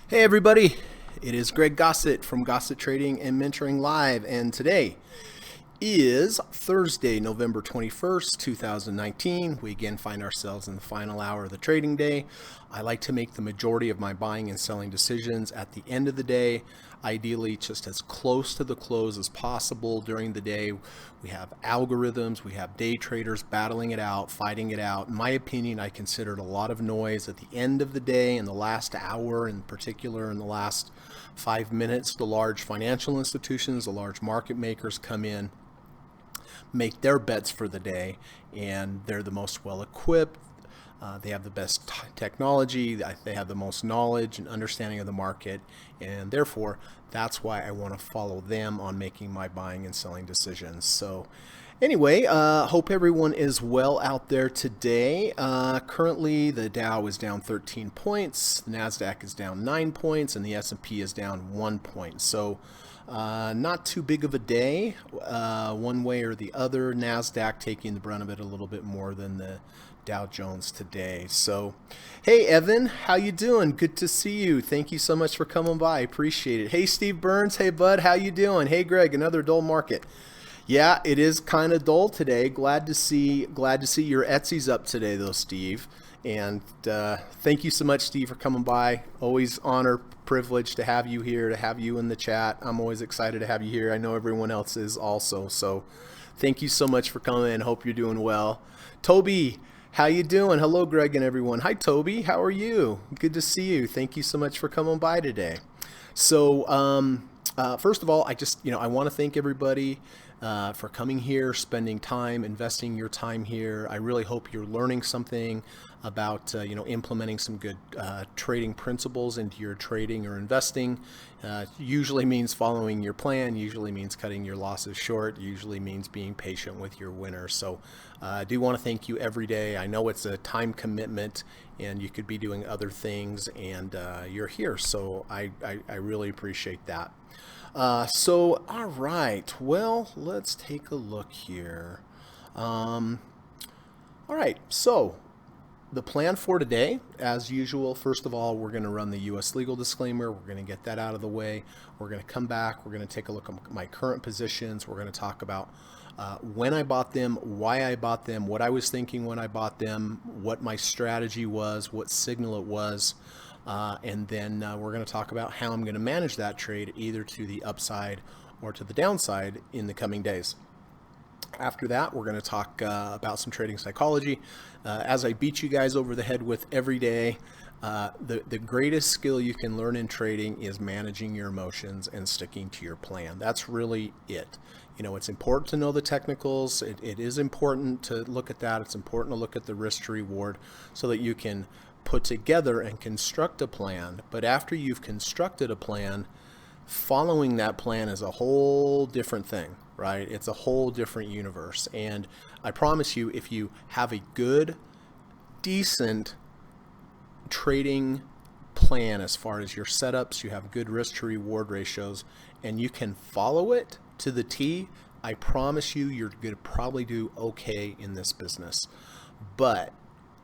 Hey everybody, it is Greg Gossett from Gossett Trading and Mentoring Live, and today is Thursday, November 21st, 2019. We again find ourselves in the final hour of the trading day. I like to make the majority of my buying and selling decisions at the end of the day, ideally just as close to the close as possible during the day. We have algorithms, we have day traders battling it out, fighting it out. In my opinion, I considered a lot of noise at the end of the day, in the last hour in particular, in the last 5 minutes. The large financial institutions, the large market makers come in, make their bets for the day, and they're the most well equipped. They have the best technology, they have the most knowledge and understanding of the market, and therefore that's why I want to follow them on making my buying and selling decisions. So anyway, hope everyone is well out there today. Currently the Dow is down 13 points, the NASDAQ is down 9 points, and the S&P is down 1 point. So not too big of a day, one way or the other. NASDAQ taking the brunt of it a little bit more than the Dow Jones today. So, hey Evan, how you doing? Good to see you. Thank you so much for coming by. Appreciate it. Hey Steve Burns, hey bud, how you doing? Hey Greg, another dull market. Yeah, it is kind of dull today. Glad to see your Etsy's up today though, Steve. And thank you so much, Steve, for coming by. Always honor, privilege to have you here, to have you in the chat. I'm always excited to have you here. I know everyone else is also. So thank you so much for coming. Hope you're doing well. Toby, how you doing? Hello, Greg and everyone. Hi, Toby. How are you? Good to see you. Thank you so much for coming by today. So first of all, I want to thank everybody for coming here, spending time, investing your time here. I really hope you're learning something about implementing some good trading principles into your trading or investing. Usually means following your plan, usually means cutting your losses short, usually means being patient with your winners. So I do want to thank you every day. I know it's a time commitment and you could be doing other things, and you're here, so I really appreciate that. All right, well, let's take a look here. All right, so the plan for today, as usual, first of all, we're going to run the U.S. legal disclaimer. We're going to get that out of the way. We're going to come back. We're going to take a look at my current positions. We're going to talk about when I bought them, why I bought them, what I was thinking when I bought them, what my strategy was, what signal it was. And then we're going to talk about how I'm going to manage that trade either to the upside or to the downside in the coming days. After that, we're going to talk about some trading psychology. As I beat you guys over the head with every day, the greatest skill you can learn in trading is managing your emotions and sticking to your plan. That's really it. It's important to know the technicals. It is important to look at that. It's important to look at the risk to reward so that you can put together and construct a plan. But after you've constructed a plan, following that plan is a whole different thing, right? It's a whole different universe. And I promise you, if you have a good, decent trading plan as far as your setups, you have good risk to reward ratios, and you can follow it to the T, I promise you, you're going to probably do okay in this business. But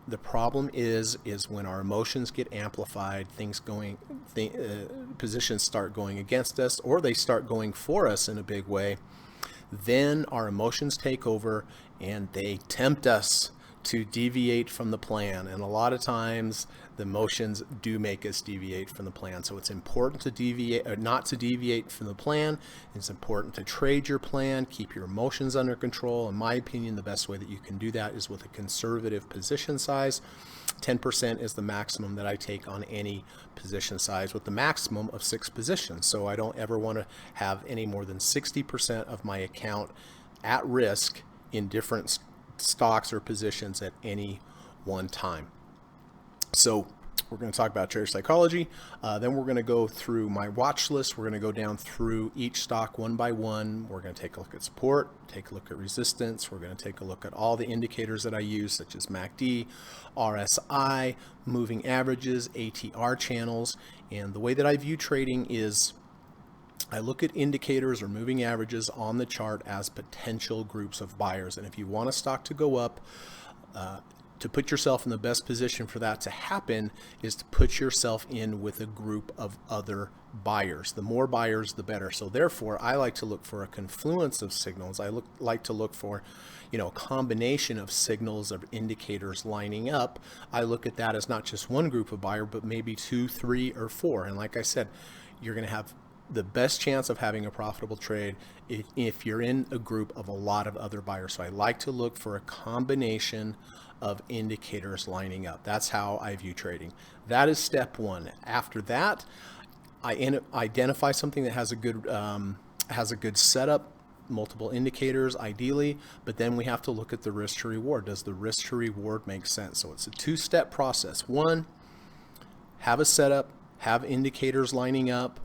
the problem is when our emotions get amplified, positions start going against us, or they start going for us in a big way, then our emotions take over and they tempt us to deviate from the plan. And a lot of times the emotions do make us deviate from the plan. So it's important to deviate, or not to deviate from the plan. It's important to trade your plan, keep your emotions under control. In my opinion, the best way that you can do that is with a conservative position size. 10% is the maximum that I take on any position size, with the maximum of 6 positions. So I don't ever want to have any more than 60% of my account at risk in different stocks or positions at any one time. So we're going to talk about trader psychology. Then we're going to go through my watch list. We're going to go down through each stock one by one. We're going to take a look at support, take a look at resistance. We're going to take a look at all the indicators that I use, such as MACD, RSI, moving averages, ATR channels. And the way that I view trading is I look at indicators or moving averages on the chart as potential groups of buyers. And if you want a stock to go up, to put yourself in the best position for that to happen is to put yourself in with a group of other buyers. The more buyers, the better. So therefore, I like to look for a confluence of signals. Like to look for, a combination of signals, of indicators lining up. I look at that as not just one group of buyer, but maybe 2, 3, or 4. And like I said, you're going to have the best chance of having a profitable trade if you're in a group of a lot of other buyers. So I like to look for a combination of indicators lining up. That's how I view trading. That is step one. After that, I identify something that has a good setup, multiple indicators ideally, but then we have to look at the risk to reward. Does the risk to reward make sense? So it's a two-step process. One, have a setup, have indicators lining up,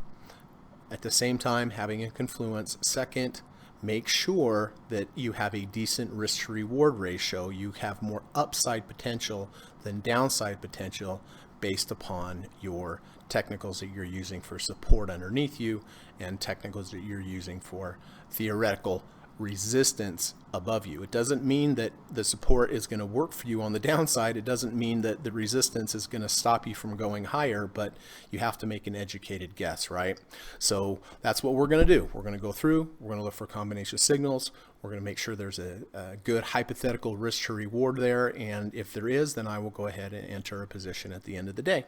at the same time having a confluence. Second, make sure that you have a decent risk to reward ratio. You have more upside potential than downside potential based upon your technicals that you're using for support underneath you and technicals that you're using for theoretical resistance above you. It doesn't mean that the support is going to work for you on the downside. It doesn't mean that the resistance is going to stop you from going higher, but you have to make an educated guess, right? So that's what we're going to do. We're going to go through, we're going to look for combination signals. We're going to make sure there's a good hypothetical risk to reward there. And if there is, then I will go ahead and enter a position at the end of the day.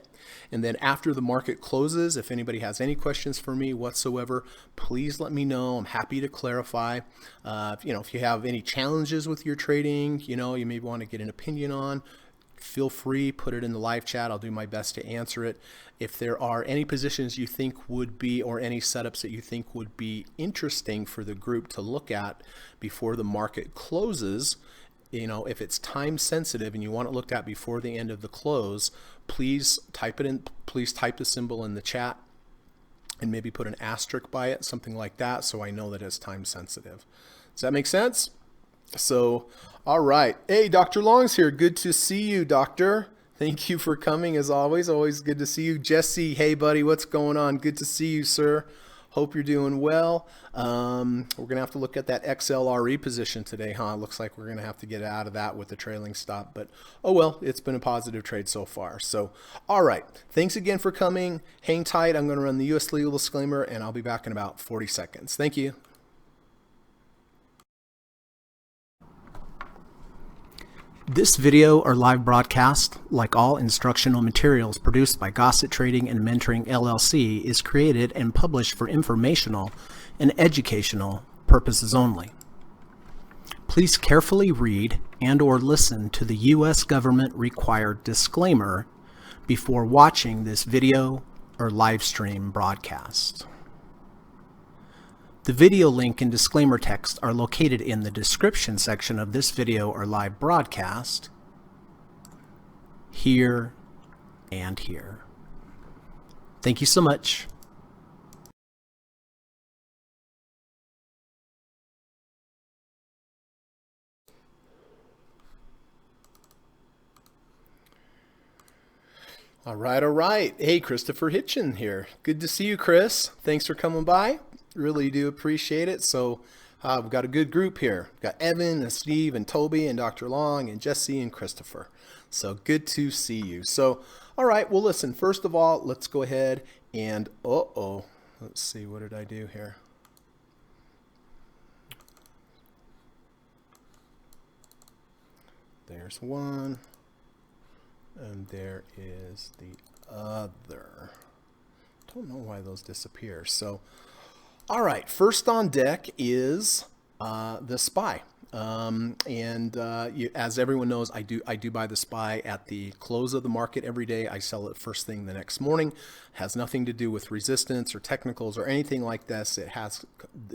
And then after the market closes, if anybody has any questions for me whatsoever, please let me know. I'm happy to clarify. If you have any challenges with your trading, you may want to get an opinion on, feel free, put it in the live chat. I'll do my best to answer it. If there are any positions you think would be, or any setups that you think would be interesting for the group to look at before the market closes, if it's time sensitive and you want it looked at before the end of the close, please type it in. Please type the symbol in the chat and maybe put an asterisk by it, something like that, so I know that it's time sensitive. Does that make sense? So, all right. Hey, Dr. Long's here. Good to see you, Doctor. Thank you for coming as always. Always good to see you. Jesse, hey, buddy, what's going on? Good to see you, sir. Hope you're doing well. We're going to have to look at that XLRE position today, huh? Looks like we're going to have to get out of that with the trailing stop, but oh well, it's been a positive trade so far. So, all right. Thanks again for coming. Hang tight. I'm going to run the U.S. legal disclaimer, and I'll be back in about 40 seconds. Thank you. This video or live broadcast, like all instructional materials produced by Gossett Trading and Mentoring LLC, is created and published for informational and educational purposes only. Please carefully read and/or listen to the U.S. government required disclaimer before watching this video or live stream broadcast. The video link and disclaimer text are located in the description section of this video or live broadcast, here and here. Thank you so much. All right. Hey, Christopher Hitchin here. Good to see you, Chris. Thanks for coming by. Really do appreciate it. So we've got a good group here. We've got Evan and Steve and Toby and Dr. Long and Jesse and Christopher. So good to see you. So, all right. Well, listen, first of all, let's go ahead and, let's see. What did I do here? There's one. And there is the other. Don't know why those disappear. So, all right, first on deck is the SPY. As everyone knows, I do buy the SPY at the close of the market every day. I sell it first thing the next morning. It has nothing to do with resistance or technicals or anything like this. It has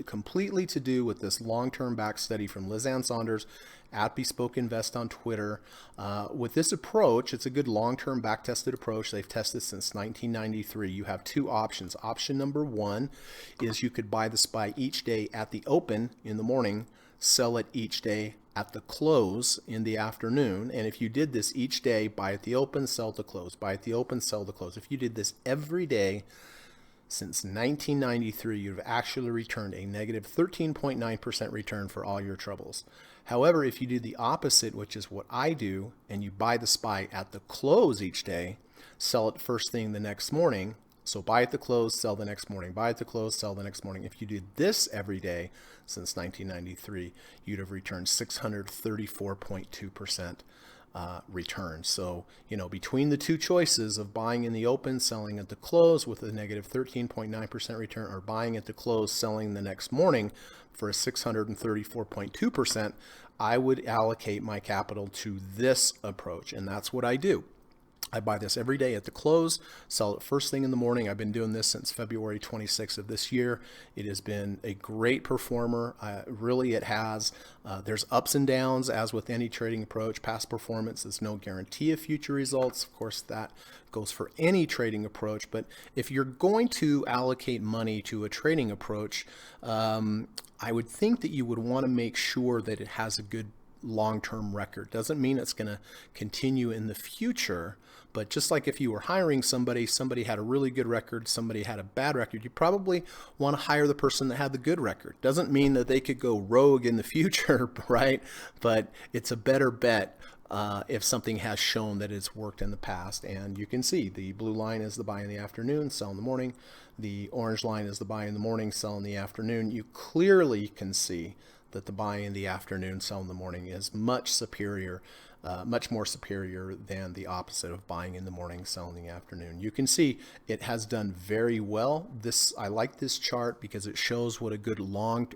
completely to do with this long-term back study from Liz Ann Saunders at Bespoke Invest on Twitter. With this approach, it's a good long-term back-tested approach. They've tested since 1993. You have two options. Option number one is you could buy the SPY each day at the open in the morning, sell it each day at the close in the afternoon. And if you did this each day, buy at the open, sell at the close, buy at the open, sell at the close. If you did this every day, since 1993, you've actually returned a negative 13.9% return for all your troubles. However, if you do the opposite, which is what I do, and you buy the SPY at the close each day, sell it first thing the next morning, so buy at the close, sell the next morning, buy at the close, sell the next morning. If you did this every day since 1993, you'd have returned 634.2% return. So, between the two choices of buying in the open, selling at the close with a negative 13.9% return, or buying at the close, selling the next morning for a 634.2%, I would allocate my capital to this approach, and that's what I do. I buy this every day at the close, sell it first thing in the morning. I've been doing this since February 26th of this year. It has been a great performer. Really, it has. There's ups and downs, as with any trading approach. Past performance is no guarantee of future results. Of course, that goes for any trading approach. But if you're going to allocate money to a trading approach, I would think that you would want to make sure that it has a good long-term record. Doesn't mean it's going to continue in the future, but just like if you were hiring somebody had a really good record, somebody had a bad record, you probably want to hire the person that had the good record. Doesn't mean that they could go rogue in the future, right? But it's a better bet if something has shown that it's worked in the past. And you can see the blue line is the buy in the afternoon, sell in the morning. The orange line is the buy in the morning, sell in the afternoon. You clearly can see that the buy in the afternoon, sell in the morning is much more superior than the opposite of buying in the morning, sell in the afternoon. You can see it has done very well. I like this chart because it shows what a good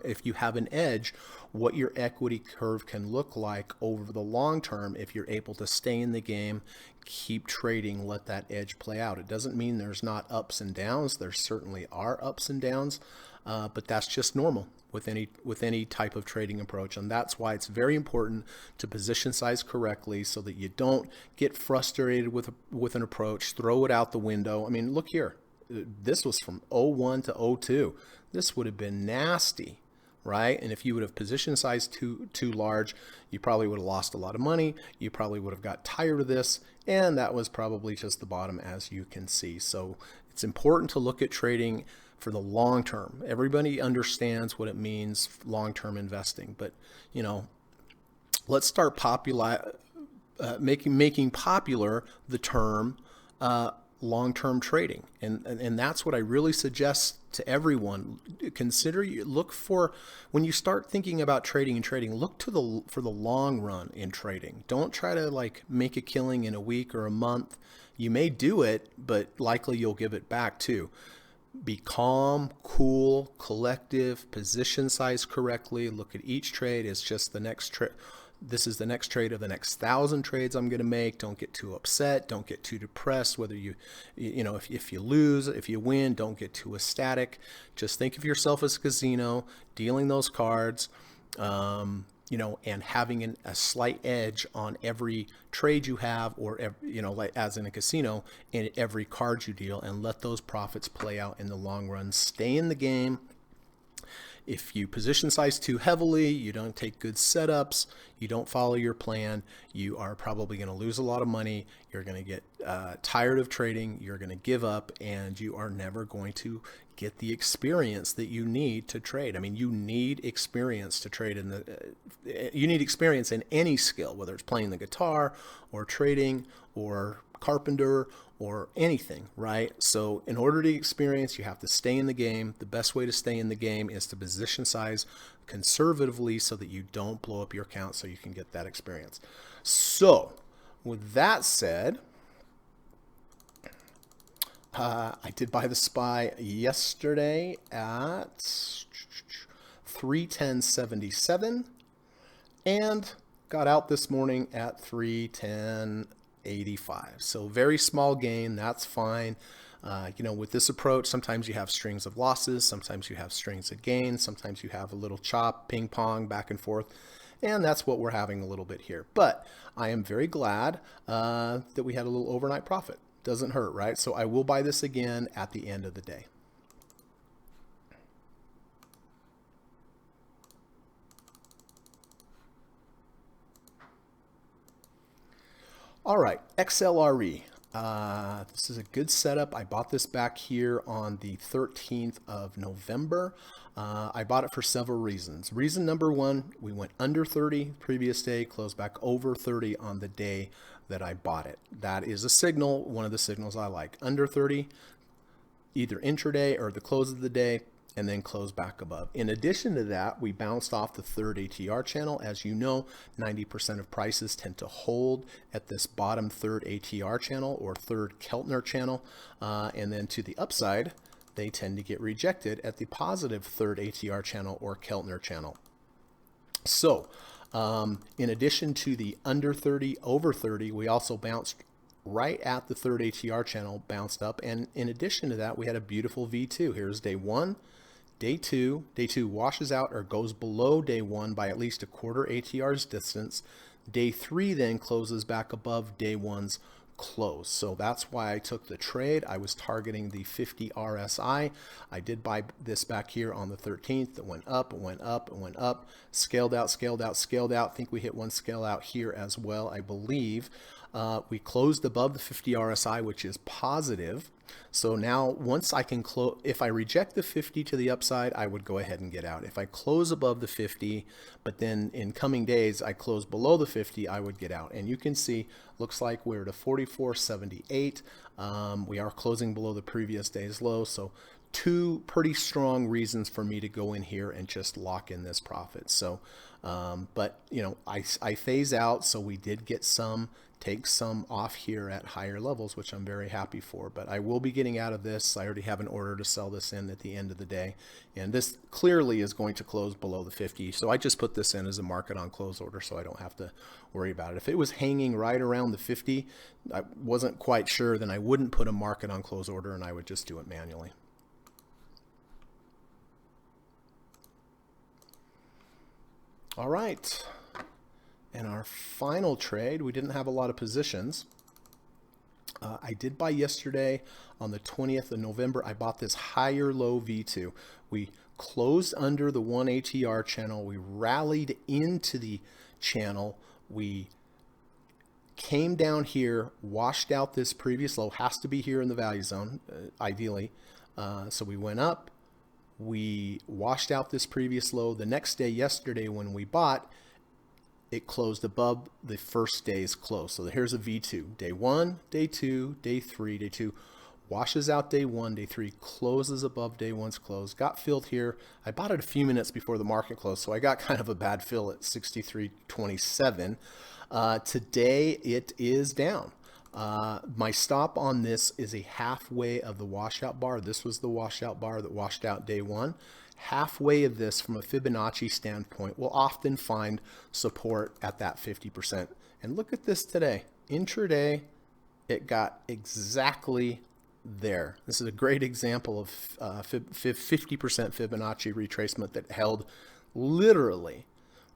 if you have an edge, what your equity curve can look like over the long term if you're able to stay in the game, keep trading, let that edge play out. It doesn't mean there's not ups and downs. There certainly are ups and downs, but that's just normal with any type of trading approach. And that's why it's very important to position size correctly so that you don't get frustrated with an approach, throw it out the window. I mean, look here. This was from 01 to 02. This would have been nasty, right? And if you would have position size too large, you probably would have lost a lot of money. You probably would have got tired of this, and that was probably just the bottom, as you can see. So it's important to look at trading for the long term. Everybody understands what it means, long-term investing, but let's start making popular the term long-term trading, and that's what I really suggest to everyone. When you start thinking about trading, look for the long run in trading. Don't try to make a killing in a week or a month. You may do it, but likely you'll give it back too. Be calm, cool, collective, position size correctly. Look at each trade as just the next trade. This is the next trade of the next 1,000 trades I'm going to make. Don't get too upset. Don't get too depressed. Whether if you lose, if you win, don't get too ecstatic. Just think of yourself as a casino, dealing those cards, and having a slight edge on every trade you have, or as in a casino, in every card you deal, and let those profits play out in the long run. Stay in the game. If you position size too heavily, you don't take good setups, you don't follow your plan, you are probably going to lose a lot of money. You're going to get tired of trading, you're going to give up, and you are never going to get the experience that you need to trade. I mean, you need experience to trade you need experience in any skill, whether it's playing the guitar or trading or carpenter or anything, right? So in order to experience, you have to stay in the game. The best way to stay in the game is to position size conservatively so that you don't blow up your account, so you can get that experience. So with that said, I did buy the SPY yesterday at 310.77 and got out this morning at 310.85. So very small gain, that's fine. With this approach, sometimes you have strings of losses, sometimes you have strings of gains, sometimes you have a little chop, ping pong, back and forth. And that's what we're having a little bit here. But I am very glad that we had a little overnight profit. Doesn't hurt, right? So I will buy this again at the end of the day. All right, XLRE. This is a good setup. I bought this back here on the 13th of November. I bought it for several reasons. Reason number one, we went under 30 previous day, closed back over 30 on the day that I bought it. That is a signal, one of the signals I like. Under 30, either intraday or the close of the day, and then close back above. In addition to that, we bounced off the third ATR channel. As you know, 90% of prices tend to hold at this bottom third ATR channel or third Keltner channel. And then to the upside, they tend to get rejected at the positive third ATR channel or Keltner channel. So in addition to the under 30, over 30, we also bounced right at the third ATR channel, bounced up. And in addition to that, we had a beautiful V2. Here's day one. Day two washes out or goes below day one by at least a quarter ATR's distance. Day three then closes back above day one's close. So that's why I took the trade. I was targeting the 50 RSI. I did buy this back here on the 13th. It went up, it went up, it went up, scaled out, scaled out, scaled out. I think we hit one scale out here as well, I believe. We closed above the 50 RSI, which is positive. So now once I can close, if I reject the 50 to the upside, I would go ahead and get out. If I close above the 50, but then in coming days, I close below the 50, I would get out. And you can see, looks like we're at a 44.78. We are closing below the previous day's low. So two pretty strong reasons for me to go in here and just lock in this profit. So, but you know, I phase out. So we did get some, take some off here at higher levels, which I'm very happy for, but I will be getting out of this. I already have an order to sell this in at the end of the day. And this clearly is going to close below the 50. So I just put this in as a market on close order so I don't have to worry about it. If it was hanging right around the 50, I wasn't quite sure, then I wouldn't put a market on close order and I would just do it manually. All right. And our final trade, we didn't have a lot of positions. I did buy yesterday on the 20th of November. I bought this higher low V2. We closed under the 1 ATR channel. We rallied into the channel. We came down here, washed out this previous low. Has to be here in the value zone, ideally. So we went up. We washed out this previous low. The next day, yesterday, when we bought, it closed above the first day's close. So here's a V2. Day one, day two, day three, day two. Washes out day one, day three, closes above day one's close. Got filled here. I bought it a few minutes before the market closed, so I got kind of a bad fill at 63.27. Today it is down. My stop on this is a halfway of the washout bar. This was the washout bar that washed out day one. Halfway of this from a Fibonacci standpoint will often find support at that 50%. And look at this today. Intraday, it got exactly there. This is a great example of 50% Fibonacci retracement that held literally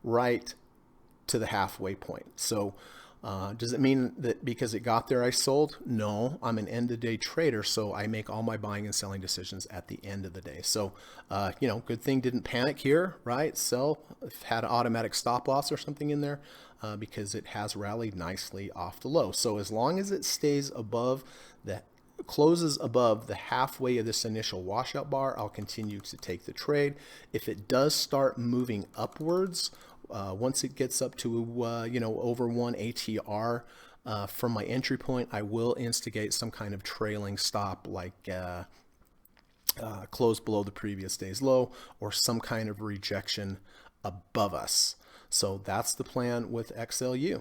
right to the halfway point. So does it mean that because it got there I sold? No, I'm an end of day trader, so I make all my buying and selling decisions at the end of the day. So, you know, good thing didn't panic here, right? Sell, had an automatic stop loss or something in there because it has rallied nicely off the low. So as long as it stays above the closes above the halfway of this initial washout bar, I'll continue to take the trade. If it does start moving upwards, once it gets up to, you know, over 1 ATR from my entry point, I will instigate some kind of trailing stop like close below the previous day's low or some kind of rejection above us. So that's the plan with XLU.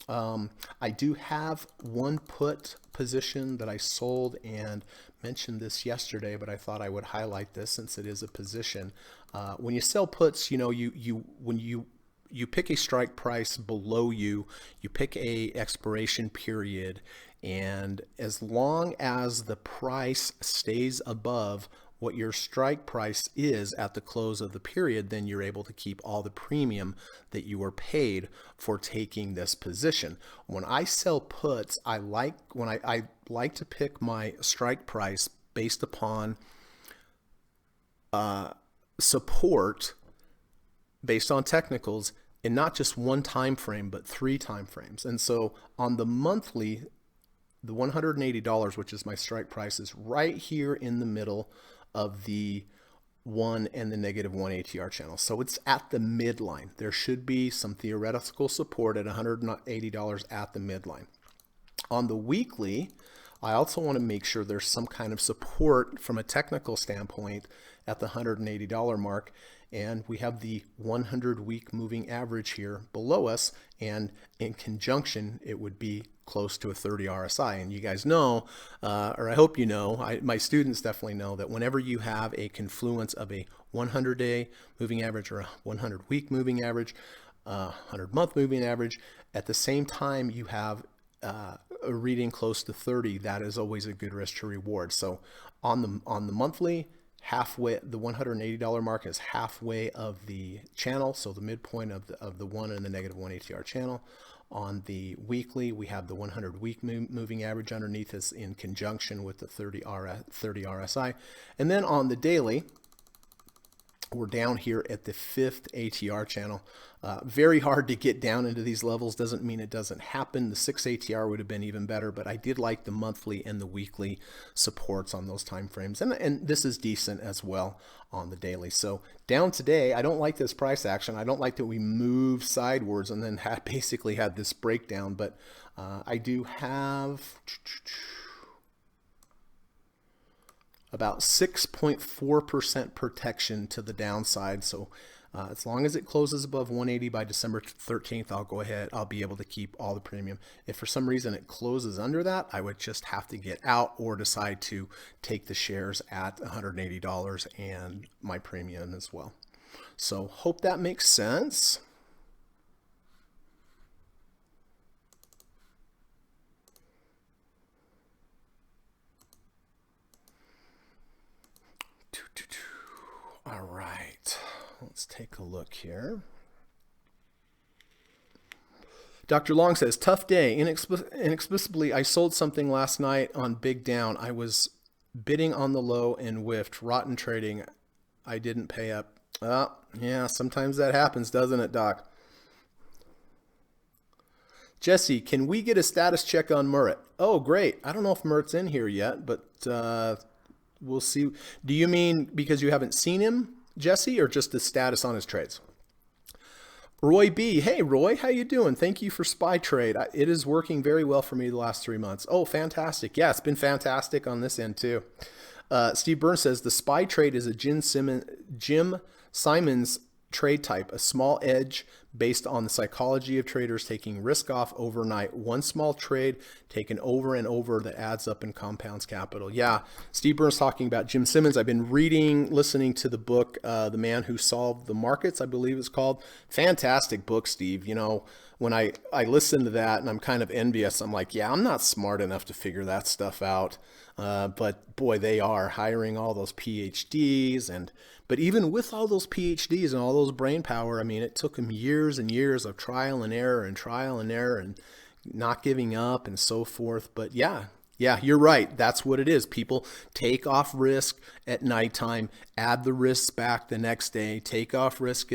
I do have one put position that I sold and mentioned this yesterday, but I thought I would highlight this since it is a position. When you sell puts, you know, when you pick a strike price below you pick a expiration period, and as long as the price stays above what your strike price is at the close of the period, then you're able to keep all the premium that you were paid for taking this position. When I sell puts, I like to pick my strike price based upon support based on technicals in not just one time frame, but 3 time frames. And so on the monthly, the $180, which is my strike price, is right here in the middle of the 1 and the -1 ATR channel. So it's at the midline. There should be some theoretical support at $180 at the midline. On the weekly, I also want to make sure there's some kind of support from a technical standpoint at the $180 mark. And we have the 100-week moving average here below us. And in conjunction, it would be close to a 30 RSI. And you guys know, or I hope you know, my students definitely know that whenever you have a confluence of a 100-day moving average or a 100-week moving average, 100-month moving average, at the same time you have a reading close to 30, that is always a good risk to reward. So on the monthly, halfway, the $180 mark is halfway of the channel, so the midpoint of the 1 and the -1 ATR channel. On the weekly, we have the 100-week moving average underneath us in conjunction with the 30 RSI. And then on the daily, we're down here at the 5th ATR channel. Very hard to get down into these levels. Doesn't mean it doesn't happen. The 6 ATR would have been even better, but I did like the monthly and the weekly supports on those time frames. And this is decent as well on the daily. So down today, I don't like this price action. I don't like that we move sidewards and then basically had this breakdown, but I do have about 6.4% protection to the downside. So as long as it closes above 180 by December 13th, I'll go ahead. I'll be able to keep all the premium. If for some reason it closes under that, I would just have to get out or decide to take the shares at $180 and my premium as well. So hope that makes sense. All right, let's take a look here. Dr. Long says, tough day. Inexplicably, I sold something last night on Big Down. I was bidding on the low and whiffed. Rotten trading. I didn't pay up. Yeah, sometimes that happens, doesn't it, Doc? Jesse, can we get a status check on Murrett? Oh, great. I don't know if Murrett's in here yet, but we'll see. Do you mean because you haven't seen him, Jesse, or just the status on his trades? Roy B. Hey, Roy, how you doing? Thank you for SPY trade. It is working very well for me the last 3 months. Oh, fantastic. Yeah, it's been fantastic on this end too. Steve Burns says the SPY trade is a Jim Simons trade type, a small edge based on the psychology of traders taking risk off overnight. One small trade taken over and over that adds up and compounds capital. Yeah, Steve Burns talking about Jim Simons. I've been listening to the book, The Man Who Solved the Markets, I believe it's called. Fantastic book, Steve. You know, when I listen to that and I'm kind of envious, I'm like, yeah, I'm not smart enough to figure that stuff out. But boy, they are hiring all those PhDs. But even with all those PhDs and all those brain power, I mean, it took them years and years of trial and error and not giving up and so forth. But yeah, you're right. That's what it is. People take off risk at nighttime, add the risks back the next day, take off risk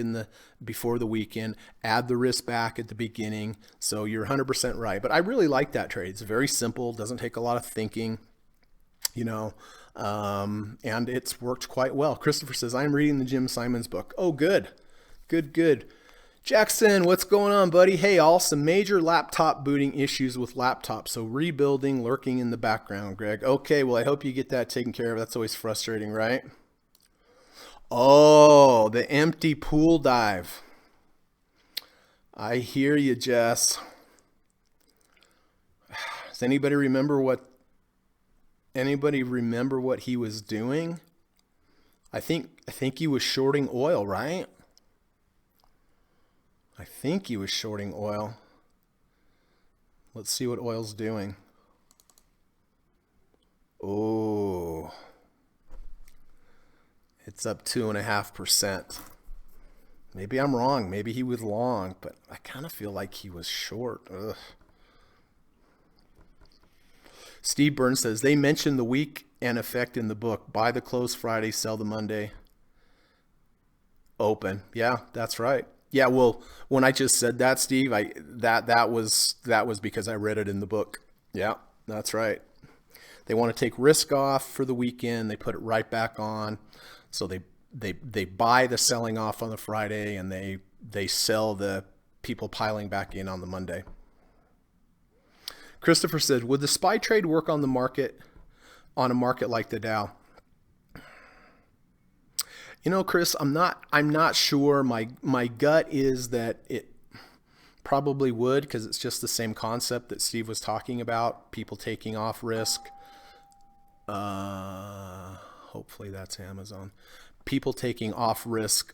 before the weekend, add the risk back at the beginning. So you're 100% right. But I really like that trade. It's very simple, doesn't take a lot of thinking, you know. And it's worked quite well. Christopher says, I'm reading the Jim Simons book. Oh, good. Jackson, what's going on, buddy? Hey, all, some major laptop booting issues with laptops. So rebuilding lurking in the background, Greg. Okay, well, I hope you get that taken care of. That's always frustrating, right? Oh, the empty pool dive. I hear you, Jess. Does anybody remember what he was doing? I think he was shorting oil, right? I think he was shorting oil. Let's see what oil's doing. Oh, it's up 2.5%. Maybe I'm wrong. Maybe he was long, but I kind of feel like he was short. Ugh. Steve Burns says, they mentioned the weekend effect in the book. Buy the close Friday, sell the Monday open. Yeah, that's right. Yeah, well, when I just said that, Steve, that was because I read it in the book. Yeah, that's right. They want to take risk off for the weekend. They put it right back on. So they buy the selling off on the Friday, and they sell the people piling back in on the Monday. Christopher said, "Would the SPY trade work on the market on a market like the Dow?" You know, Chris, I'm not sure. My gut is that it probably would, because it's just the same concept that Steve was talking about, people taking off risk. Hopefully that's Amazon. People taking off risk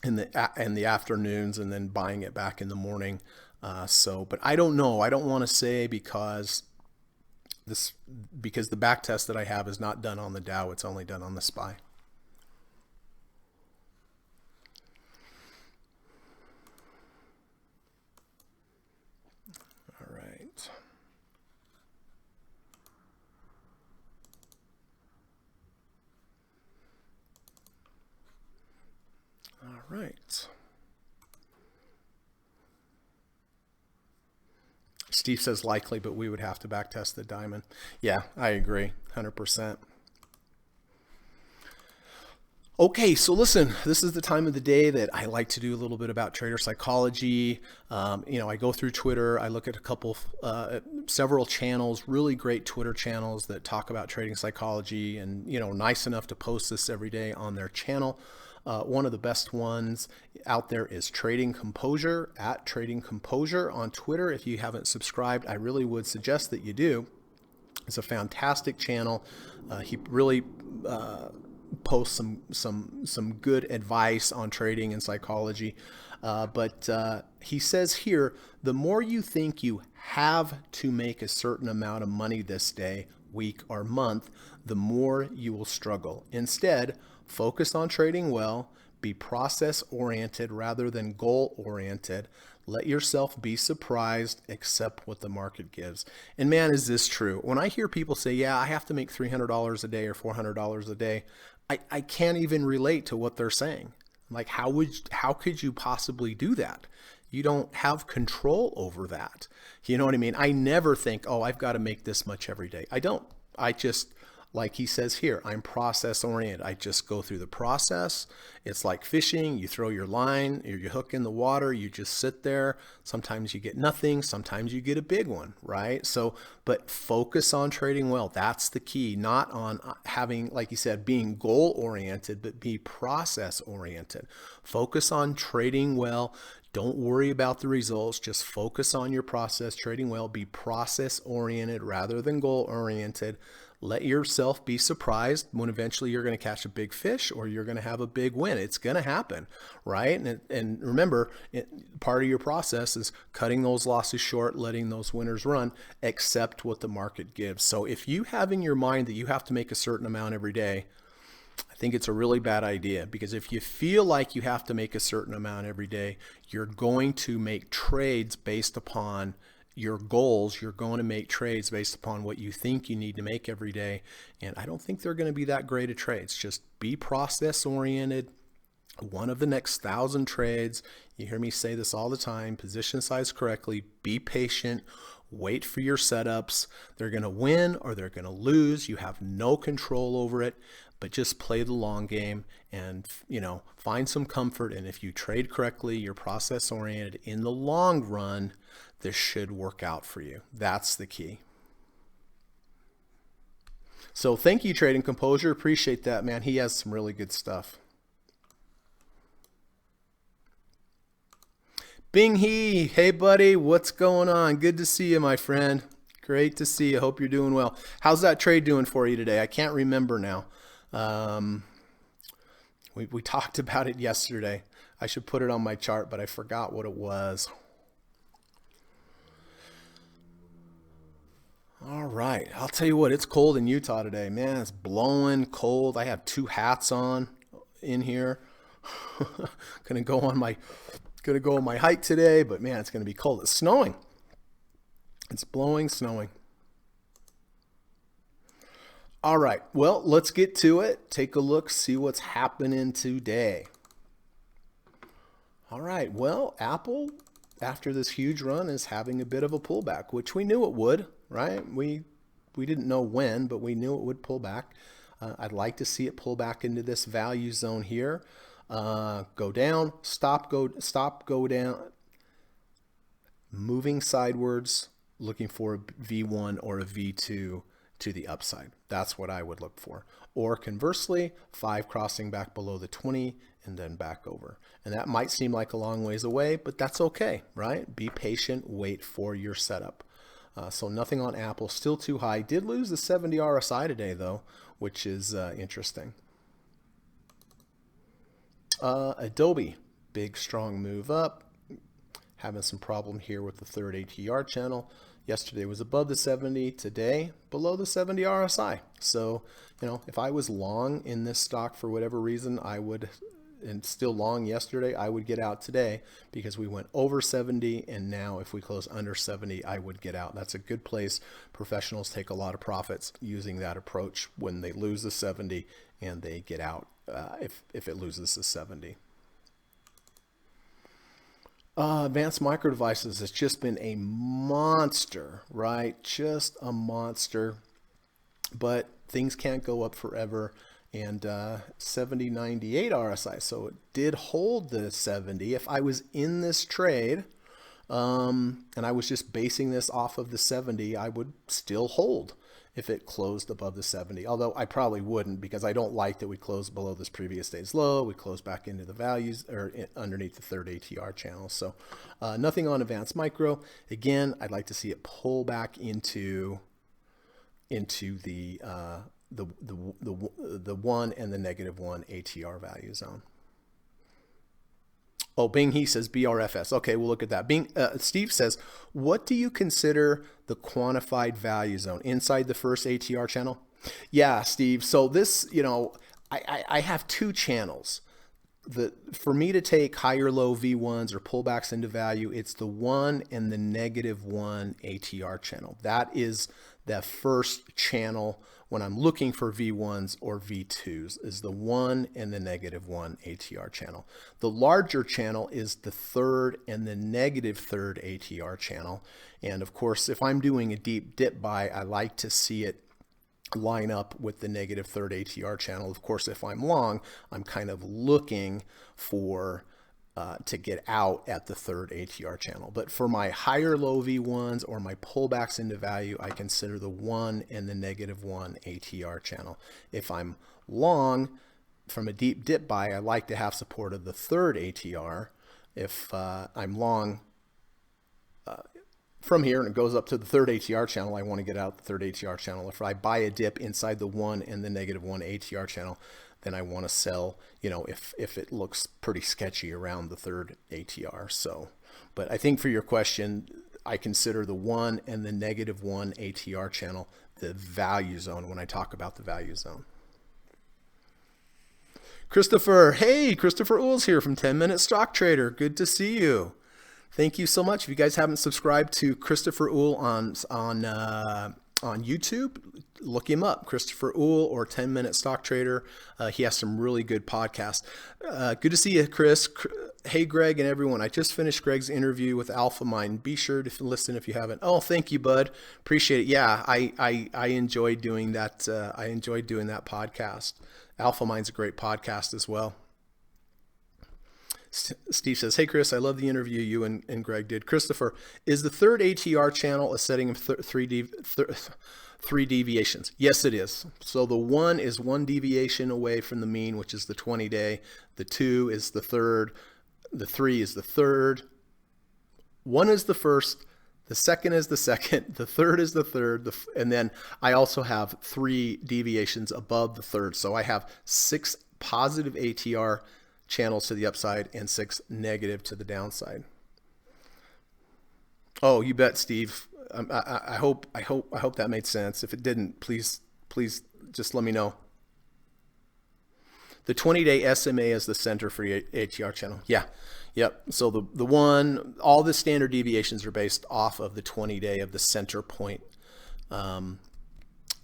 in the afternoons and then buying it back in the morning. But I don't know. I don't want to say this because the back test that I have is not done on the Dow. It's only done on the SPY. All right. All right. Steve says likely, but we would have to back test the diamond. Yeah, I agree, 100%. Okay, so listen, this is the time of the day that I like to do a little bit about trader psychology. I go through Twitter, I look at several channels, really great Twitter channels that talk about trading psychology, and nice enough to post this every day on their channel. One of the best ones out there is Trading Composure, at Trading Composure on Twitter. If you haven't subscribed, I really would suggest that you do. It's a fantastic channel. He really posts some good advice on trading and psychology. But he says here, the more you think you have to make a certain amount of money this day, week, or month, the more you will struggle. Instead, focus on trading well, be process oriented rather than goal oriented. Let yourself be surprised, accept what the market gives. And man, is this true? When I hear people say, yeah, I have to make $300 a day or $400 a day, I can't even relate to what they're saying. Like, how could you possibly do that? You don't have control over that. You know what I mean? I never think, oh, I've got to make this much every day. I don't. I just, like he says here, I'm process oriented. I just go through the process. It's like fishing. You throw your line, or your hook in the water. You just sit there. Sometimes you get nothing. Sometimes you get a big one, right? So, but focus on trading well. That's the key. Not on having, like you said, being goal oriented, but be process oriented. Focus on trading well. Don't worry about the results. Just focus on your process, trading well. Be process oriented rather than goal oriented. Let yourself be surprised when eventually you're going to catch a big fish or you're going to have a big win. It's going to happen, right? And remember, part of your process is cutting those losses short, letting those winners run, accept what the market gives. So if you have in your mind that you have to make a certain amount every day, I think it's a really bad idea, because if you feel like you have to make a certain amount every day, you're going to make trades based upon your goals. You're going to make trades based upon what you think you need to make every day. And I don't think they're going to be that great of trades. Just be process oriented. One of the next 1,000 trades, you hear me say this all the time, position size correctly, be patient, wait for your setups. They're going to win or they're going to lose. You have no control over it, but just play the long game and, find some comfort. And if you trade correctly, you're process oriented in the long run, this should work out for you. That's the key. So thank you, Trading Composure. Appreciate that, man. He has some really good stuff. Bing He, hey buddy, what's going on? Good to see you, my friend. Great to see you. Hope you're doing well. How's that trade doing for you today? I can't remember now. We talked about it yesterday. I should put it on my chart, but I forgot what it was. All right, I'll tell you what, it's cold in Utah today. Man, it's blowing cold. I have 2 hats on in here. gonna go on my hike today, but man, it's gonna be cold. It's snowing. It's blowing, snowing. All right, well, let's get to it. Take a look, see what's happening today. All right, well, Apple, after this huge run, is having a bit of a pullback, which we knew it would, right? We didn't know when, but we knew it would pull back. I'd like to see it pull back into this value zone here. Go down, stop, go down, moving sidewards, looking for a V1 or a V2 to the upside. That's what I would look for. Or conversely, 5 crossing back below the 20 and then back over. And that might seem like a long ways away, but that's okay, right? Be patient, wait for your setup. So nothing on Apple, still too high. Did lose the 70 RSI today though, which is interesting. Adobe, big strong move up. Having some problem here with the third ATR channel. Yesterday was above the 70, today below the 70 RSI. So, if I was long in this stock for whatever reason, I would, and still long yesterday, I would get out today because we went over 70, and now if we close under 70, I would get out. That's a good place. Professionals take a lot of profits using that approach when they lose the 70 and they get out if it loses the 70. Advanced Micro Devices has just been a monster, right? Just a monster. But things can't go up forever. And 70.98 RSI. So it did hold the 70. If I was in this trade and I was just basing this off of the 70, I would still hold if it closed above the 70, although I probably wouldn't because I don't like that we closed below this previous day's low. We closed back into the values or underneath the third ATR channel. So nothing on Advanced Micro. Again, I'd like to see it pull back into the 1 and the -1 ATR value zone. Oh, Bing, he says BRFS. Okay, we'll look at that. Bing, Steve says, what do you consider the quantified value zone inside the first ATR channel? Yeah, Steve. So this, I have 2 channels. For me to take higher low V1s or pullbacks into value, it's the 1 and the -1 ATR channel. That is the first channel when I'm looking for V1s or V2s, is the 1 and the -1 ATR channel. The larger channel is the third and the -3 ATR channel. And of course, if I'm doing a deep dip buy, I like to see it line up with the -3 ATR channel. Of course, if I'm long, I'm kind of looking for to get out at the third ATR channel. But for my higher low V1s or my pullbacks into value, I consider the 1 and the -1 ATR channel. If I'm long from a deep dip buy, I like to have support of the third ATR. If I'm long from here and it goes up to the third ATR channel, I want to get out the third ATR channel. If I buy a dip inside the 1 and the -1 ATR channel, then I want to sell, if it looks pretty sketchy around the third ATR. So, but I think for your question, I consider the 1 and the -1 ATR channel the value zone when I talk about the value zone. Christopher, hey, Christopher Ools here from 10-Minute Stock Trader. Good to see you. Thank you so much. If you guys haven't subscribed to Christopher Uhl on YouTube, look him up, Christopher Uhl or 10-Minute Stock Trader. He has some really good podcasts. Good to see you, Chris. Hey, Greg and everyone. I just finished Greg's interview with Alpha Mind. Be sure to listen if you haven't. Oh, thank you, bud. Appreciate it. Yeah, I enjoyed doing that. I enjoyed doing that podcast. Alpha Mind's a great podcast as well. Steve says, hey, Chris, I love the interview you and Greg did. Christopher, is the third ATR channel a setting of three deviations? Yes, it is. So the 1 is 1 deviation away from the mean, which is the 20-day. The 2 is the third. The 3 is the third. 1 is the first. The 2nd is the 2nd. The 3rd is the 3rd. And then I also have 3 deviations above the 3rd. So I have 6 positive ATR channels to the upside and 6 negative to the downside. Oh, you bet, Steve. I hope that made sense. If it didn't, please just let me know. The 20-day SMA is the center for your ATR channel. Yeah. Yep. So the one, all the standard deviations are based off of the 20-day of the center point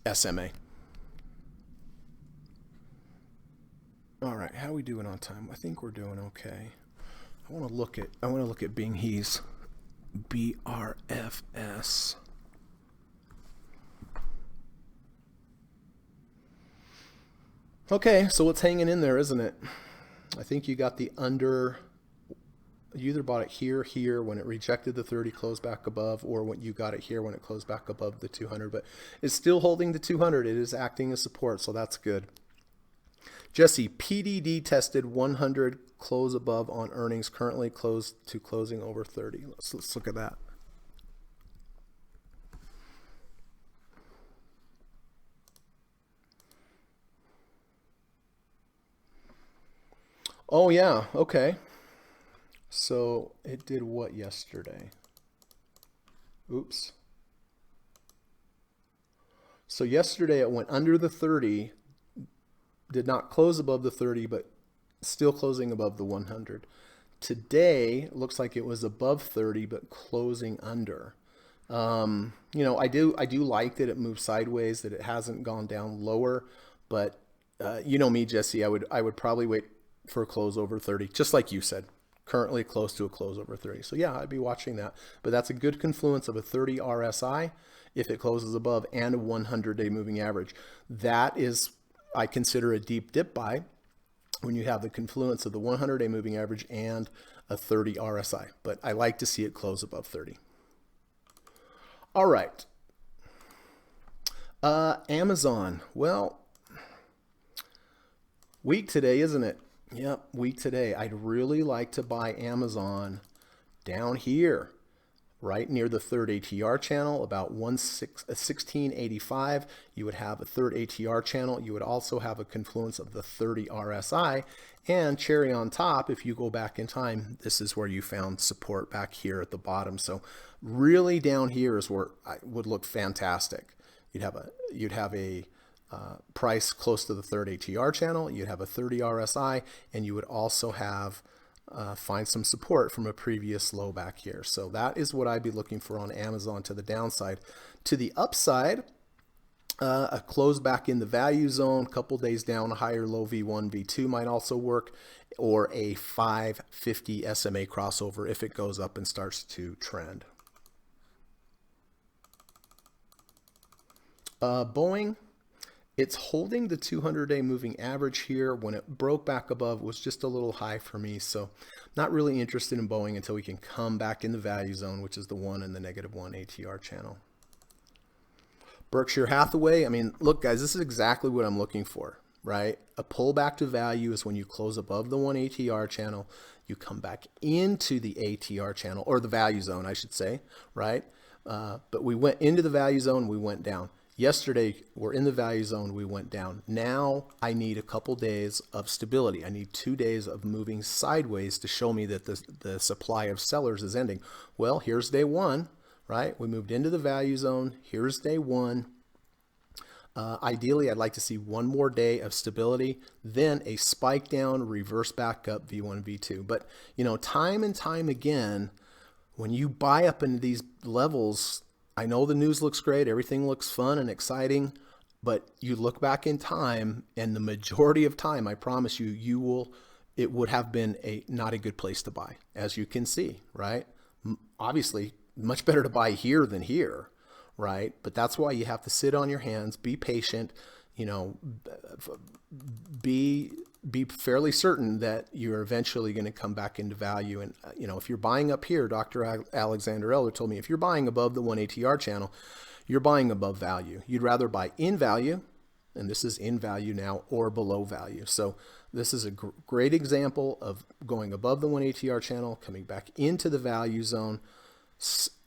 SMA. All right, how are we doing on time? I think we're doing okay. I want to look at Bing He's BRFS. Okay, so it's hanging in there, isn't it? I think you got the under. You either bought it here when it rejected the 30, closed back above, or when you got it here when it closed back above the 200. But it's still holding the 200. It is acting as support, so that's good. Jesse, PDD tested 100, close above on earnings, currently closed to closing over 30. Let's look at that. Oh yeah, okay. So it did what yesterday? Oops. So yesterday it went under the 30, did not close above the 30, but still closing above the 100. Today looks like it was above 30, but closing under. You know, I do like that it moved sideways, that it hasn't gone down lower, but you know me, Jesse, I would probably wait for a close over 30, just like you said. Currently close to a close over 30. So yeah, I'd be watching that. But that's a good confluence of a 30 RSI if it closes above and a 100-day moving average. That is, I consider a deep dip buy when you have the confluence of the 100-day moving average and a 30 RSI. But I like to see it close above 30. All right. Amazon. Well, weak today, isn't it? Yep, week today. I'd really like to buy Amazon down here, right near the third ATR channel, about 1685. You would have a third ATR channel. You would also have a confluence of the 30 RSI. And cherry on top, if you go back in time, this is where you found support back here at the bottom. So really down here is where I would look fantastic. You'd have a price close to the third ATR channel, you'd have a 30 RSI, and you would also have find some support from a previous low back here. So that is what I'd be looking for on Amazon to the downside. To the upside, a close back in the value zone, couple days down, a higher low V1, V2 might also work, or a 550 SMA crossover if it goes up and starts to trend. Boeing. It's holding the 200-day moving average here. When it broke back above, it was just a little high for me. So not really interested in Boeing until we can come back in the value zone, which is the 1 and the -1 ATR channel. Berkshire Hathaway. I mean, look, guys, this is exactly what I'm looking for, right? A pullback to value is when you close above the 1 ATR channel, you come back into the ATR channel, or the value zone, I should say, right? But we went into the value zone, we went down. Yesterday, we're in the value zone, we went down. Now I need a couple days of stability. I need 2 days of moving sideways to show me that the supply of sellers is ending. Well, here's day one, right? We moved into the value zone. Here's day one. Ideally, I'd like to see one more day of stability, then a spike down, reverse back up, V1, V2. But, you know, time and time again, when you buy up into these levels, I know the news looks great, everything looks fun and exciting, but you look back in time, and the majority of time, I promise you, it would have been not a good place to buy, as you can see, right? Obviously, much better to buy here than here, right? But that's why you have to sit on your hands, be patient, you know, be fairly certain that you're eventually going to come back into value. And, you know, if you're buying up here, Dr. Alexander Eller told me, if you're buying above the 1 ATR channel, you're buying above value. You'd rather buy in value, and this is in value now, or below value. So this is a great example of going above the 1 ATR channel, coming back into the value zone.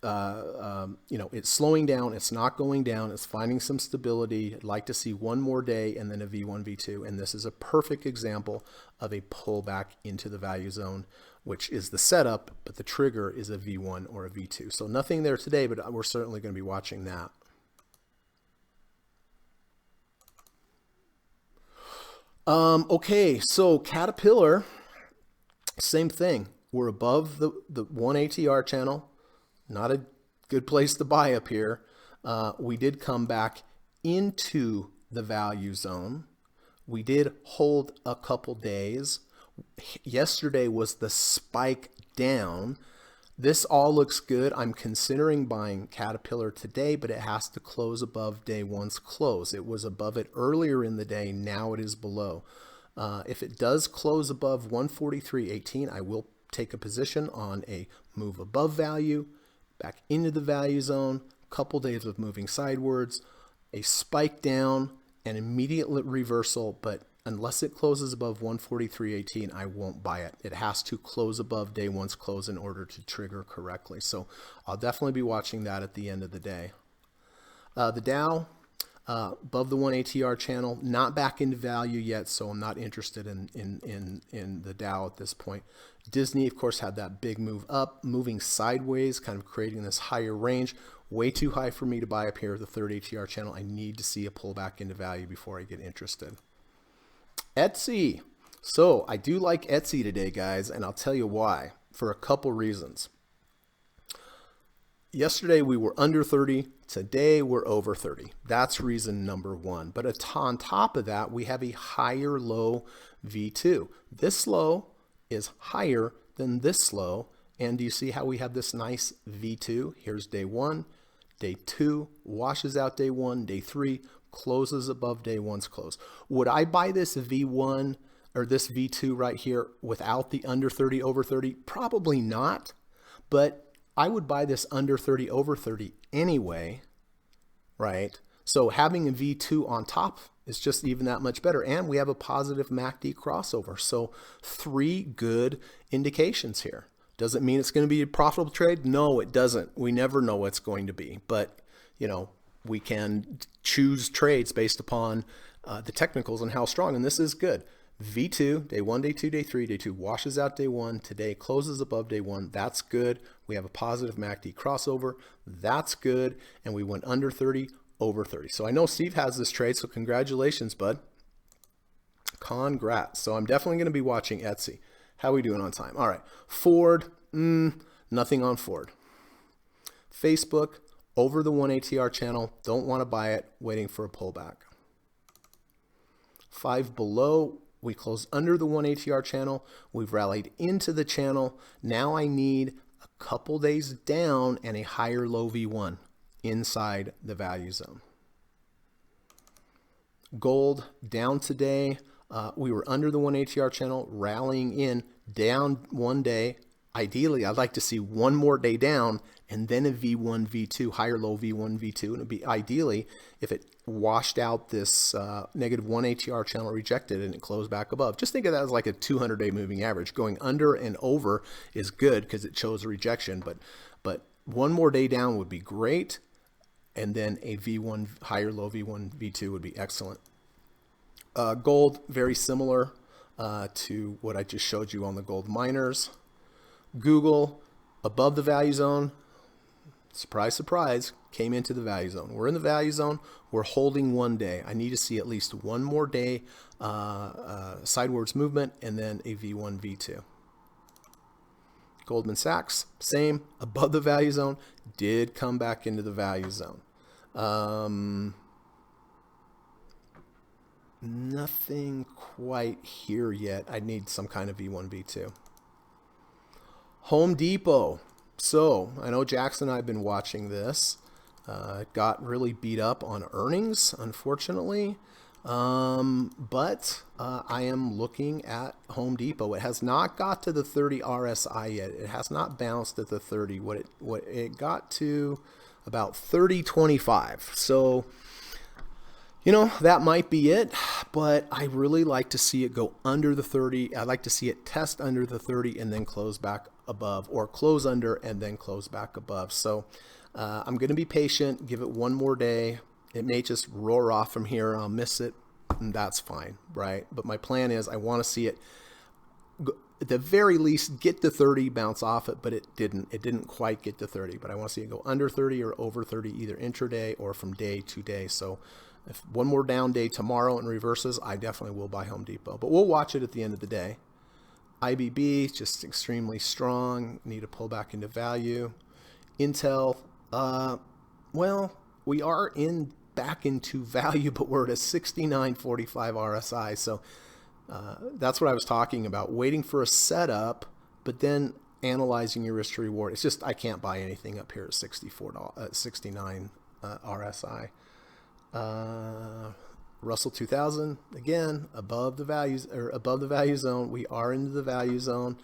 You know, it's slowing down, it's not going down, it's finding some stability. I'd like to see one more day and then a V1, V2. And this is a perfect example of a pullback into the value zone, which is the setup, but the trigger is a V1 or a V2. So nothing there today, but we're certainly going to be watching that. Okay, so Caterpillar, same thing. We're above the 1 ATR channel. Not a good place to buy up here. We did come back into the value zone. We did hold a couple days. Yesterday was the spike down. This all looks good. I'm considering buying Caterpillar today, but it has to close above day one's close. It was above it earlier in the day. Now it is below. If it does close above 143.18, I will take a position on a move above value, back into the value zone, couple days of moving sidewards, a spike down, an immediate reversal, but unless it closes above 143.18, I won't buy it. It has to close above day one's close in order to trigger correctly. So I'll definitely be watching that at the end of the day. The Dow, above the 1 ATR channel, not back into value yet, so I'm not interested in the Dow at this point. Disney, of course, had that big move up, moving sideways, kind of creating this higher range. Way too high for me to buy up here at the 3rd ATR channel. I need to see a pullback into value before I get interested. Etsy. So I do like Etsy today, guys, and I'll tell you why, for a couple reasons. Yesterday we were under 30. Today we're over 30. That's reason number one. But on top of that, we have a higher low V2. This low is higher than this low. And do you see how we have this nice V2? Here's day one. Day two washes out day one. Day three closes above day one's close. Would I buy this V1 or this V2 right here without the under 30 over 30? Probably not, but I would buy this under 30 over 30 anyway, right? So having a V2 on top is just even that much better. And we have a positive MACD crossover. So 3 good indications here. Does it mean it's going to be a profitable trade? No, it doesn't. We never know what it's going to be, but you know, we can choose trades based upon the technicals and how strong, and this is good. V2, day one, day two, day three. Day two washes out day one. Today closes above day one. That's good. We have a positive MACD crossover. That's good. And we went under 30, over 30. So I know Steve has this trade, so congratulations, bud. Congrats. So I'm definitely going to be watching Etsy. How are we doing on time? All right. Ford, nothing on Ford. Facebook, over the 1 ATR channel. Don't want to buy it. Waiting for a pullback. 5 below. We closed under the 1 ATR channel. We've rallied into the channel. Now I need a couple days down and a higher low V1 inside the value zone. Gold down today. We were under the 1 ATR channel, rallying in, down one day. Ideally, I'd like to see one more day down and then a V1, V2, higher low V1, V2. And it'd be ideally if it washed out this negative 1 ATR channel, rejected, and it closed back above. Just think of that as like a 200-day moving average. Going under and over is good because it shows a rejection, but one more day down would be great. And then a V1, higher low V1, V2 would be excellent. Gold, very similar to what I just showed you on the gold miners. Google, above the value zone, surprise, surprise, came into the value zone. We're in the value zone. We're holding one day. I need to see at least one more day sidewards movement and then a V1, V2. Goldman Sachs, same, above the value zone, did come back into the value zone. Nothing quite here yet. I need some kind of V1, V2. Home Depot. So I know Jackson and I have been watching this. Got really beat up on earnings, unfortunately. But I am looking at Home Depot. It has not got to the 30 RSI yet. It has not bounced at the 30. What it got to about 30.25. So, you know, that might be it, but I really like to see it go under the 30. I'd like to see it test under the 30 and then close back above, or close under and then close back above. So I'm going to be patient, give it one more day. It may just roar off from here. I'll miss it, and that's fine, right? But my plan is I want to see it, at the very least, get to 30, bounce off it, but it didn't. It didn't quite get to 30, but I want to see it go under 30 or over 30, either intraday or from day to day. So if one more down day tomorrow and reverses, I definitely will buy Home Depot. But we'll watch it at the end of the day. IBB, just extremely strong. Need to pull back into value. Intel, well, we are back into value, but we're at a 69.45 RSI. So That's what I was talking about. Waiting for a setup, but then analyzing your risk to reward. It's just I can't buy anything up here at $69 RSI. Russell 2000 again above the values or above the value zone. We are into the value zone.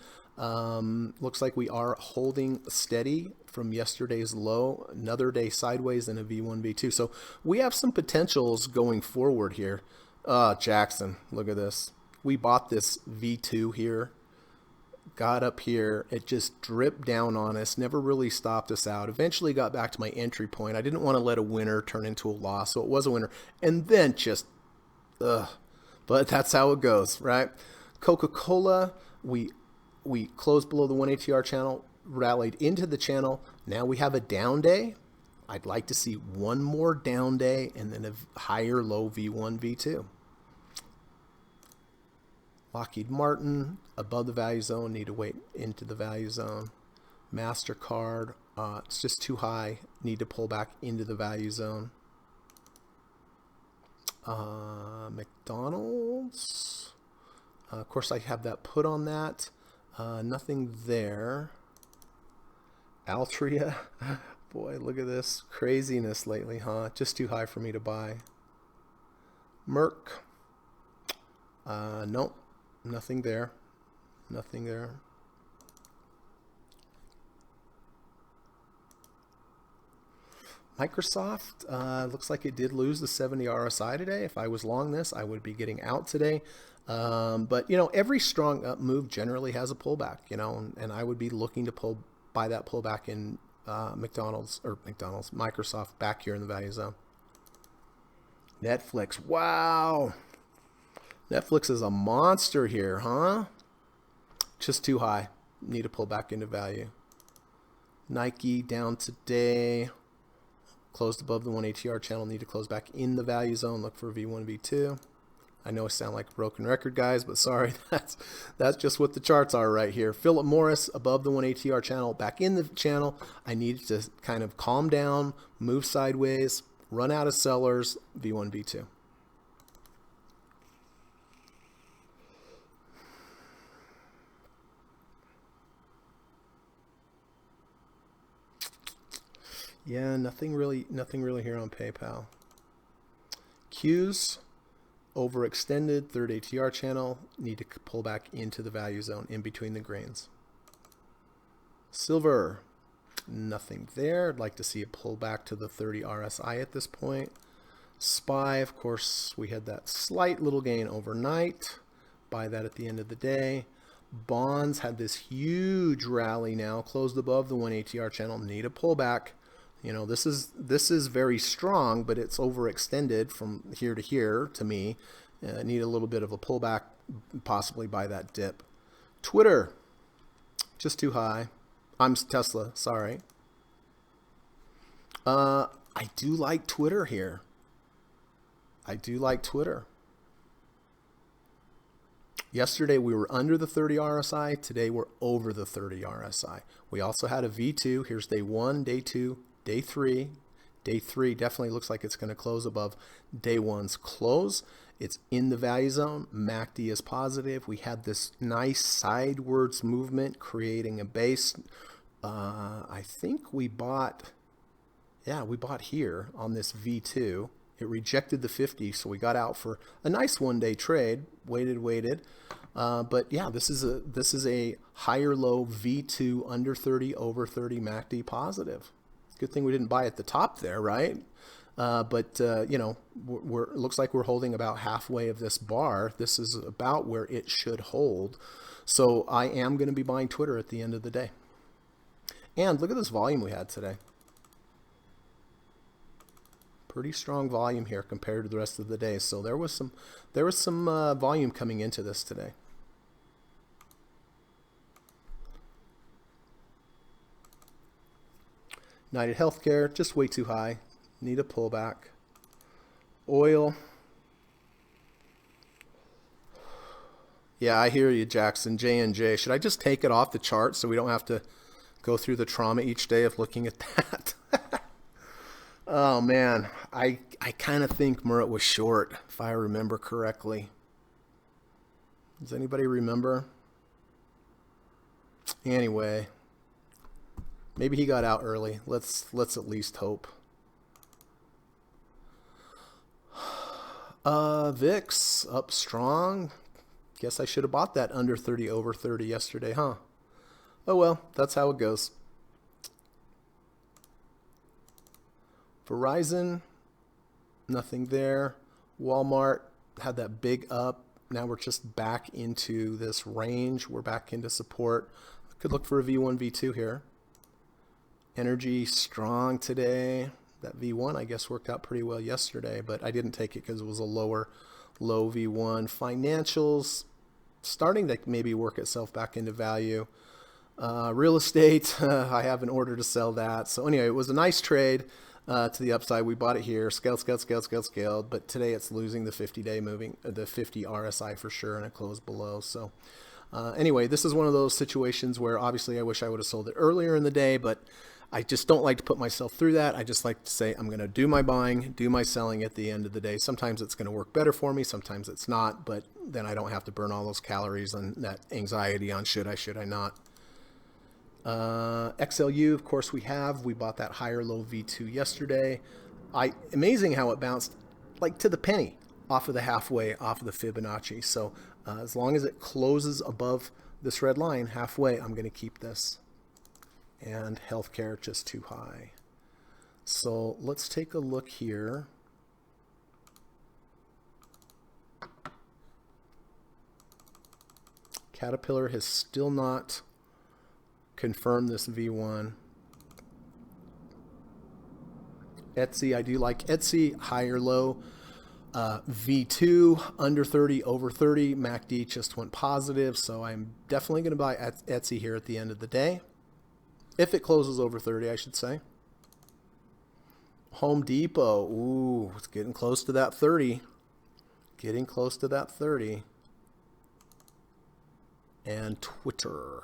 Looks like we are holding steady from yesterday's low. Another day sideways and a V1, V2. So we have some potentials going forward here. Jackson, look at this. We bought this V2 here. Got up here, it just dripped down on us, never really stopped us out. Eventually got back to my entry point. I didn't want to let a winner turn into a loss, so it was a winner. And then just, but that's how it goes, right? Coca-Cola, we closed below the 1 ATR channel, rallied into the channel. Now we have a down day. I'd like to see one more down day and then a higher low V1, V2. Lockheed Martin, above the value zone, need to wait into the value zone. MasterCard, it's just too high, need to pull back into the value zone. McDonald's, of course I have that put on that. Nothing there. Altria, boy, look at this craziness lately, huh? Just too high for me to buy. Merck, nope. Nothing there. Nothing there. Microsoft, looks like it did lose the 70 RSI today. If I was long this, I would be getting out today. But, you know, every strong up move generally has a pullback, you know, and I would be looking to buy that pullback in Microsoft back here in the value zone. Netflix, wow. Netflix is a monster here, huh? Just too high. Need to pull back into value. Nike down today. Closed above the 1 ATR channel. Need to close back in the value zone. Look for V1, V2. I know I sound like a broken record, guys, but sorry. That's just what the charts are right here. Philip Morris above the 1 ATR channel. Back in the channel. I needed to kind of calm down, move sideways, run out of sellers. V1, V2. Yeah, nothing really here on PayPal. Q's overextended, third ATR channel, need to pull back into the value zone in between the grains. Silver, nothing there. I'd like to see it pull back to the 30 RSI at this point. SPY, of course, we had that slight little gain overnight. Buy that at the end of the day. Bonds had this huge rally now, closed above the 1 ATR channel, need a pullback. You know, this is very strong, but it's overextended from here to here to me. Need a little bit of a pullback, possibly by that dip. Twitter, just too high. I'm Tesla, sorry. I do like Twitter here. I do like Twitter. Yesterday we were under the 30 RSI. Today we're over the 30 RSI. We also had a V2. Here's day 1, day 2. Day 3 definitely looks like it's going to close above day 1's close. It's in the value zone. MACD is positive. We had this nice sidewards movement creating a base. I think we bought here on this V2. It rejected the 50, so we got out for a nice one-day trade. Waited. But yeah, this is a higher low V2 under 30 over 30 MACD positive. Good thing we didn't buy at the top there, right? You know, looks like we're holding about halfway of this bar. This is about where it should hold. So I am going to be buying Twitter at the end of the day. And look at this volume we had today. Pretty strong volume here compared to the rest of the day. So there was some volume coming into this today. United Healthcare, just way too high. Need a pullback. Oil. Yeah, I hear you, Jackson. J&J. Should I just take it off the chart so we don't have to go through the trauma each day of looking at that? Oh, man. I kind of think Murat was short, if I remember correctly. Does anybody remember? Anyway, maybe he got out early. Let's at least hope. VIX up strong. Guess I should have bought that under 30 over 30 yesterday, huh? Oh well, that's how it goes. Verizon, nothing there. Walmart had that big up. Now we're just back into this range. We're back into support. Could look for a V1, V2 here. Energy strong today. That V1 I guess worked out pretty well yesterday, but I didn't take it because it was a low V1. Financials starting to maybe work itself back into value. Real estate, I have an order to sell that. So anyway, it was a nice trade to the upside. We bought it here, scaled, but today it's losing the 50-day moving, the 50 RSI for sure, and it closed below. So anyway, this is one of those situations where obviously I wish I would have sold it earlier in the day, but I just don't like to put myself through that. I just like to say I'm going to do my buying, do my selling at the end of the day. Sometimes it's going to work better for me, sometimes it's not, but then I don't have to burn all those calories and that anxiety on should I not. XLU, of course, we bought that higher low V2 yesterday. Amazing how it bounced like to the penny off of the halfway, off of the Fibonacci. So as long as it closes above this red line halfway, I'm going to keep this. And healthcare just too high. So let's take a look here. Caterpillar has still not confirmed this V1. Etsy, I do like Etsy, higher low. V2, under 30, over 30. MACD just went positive, so I'm definitely going to buy Etsy here at the end of the day. If it closes over 30, I should say. Home Depot, ooh, it's getting close to that 30. Getting close to that 30. And Twitter.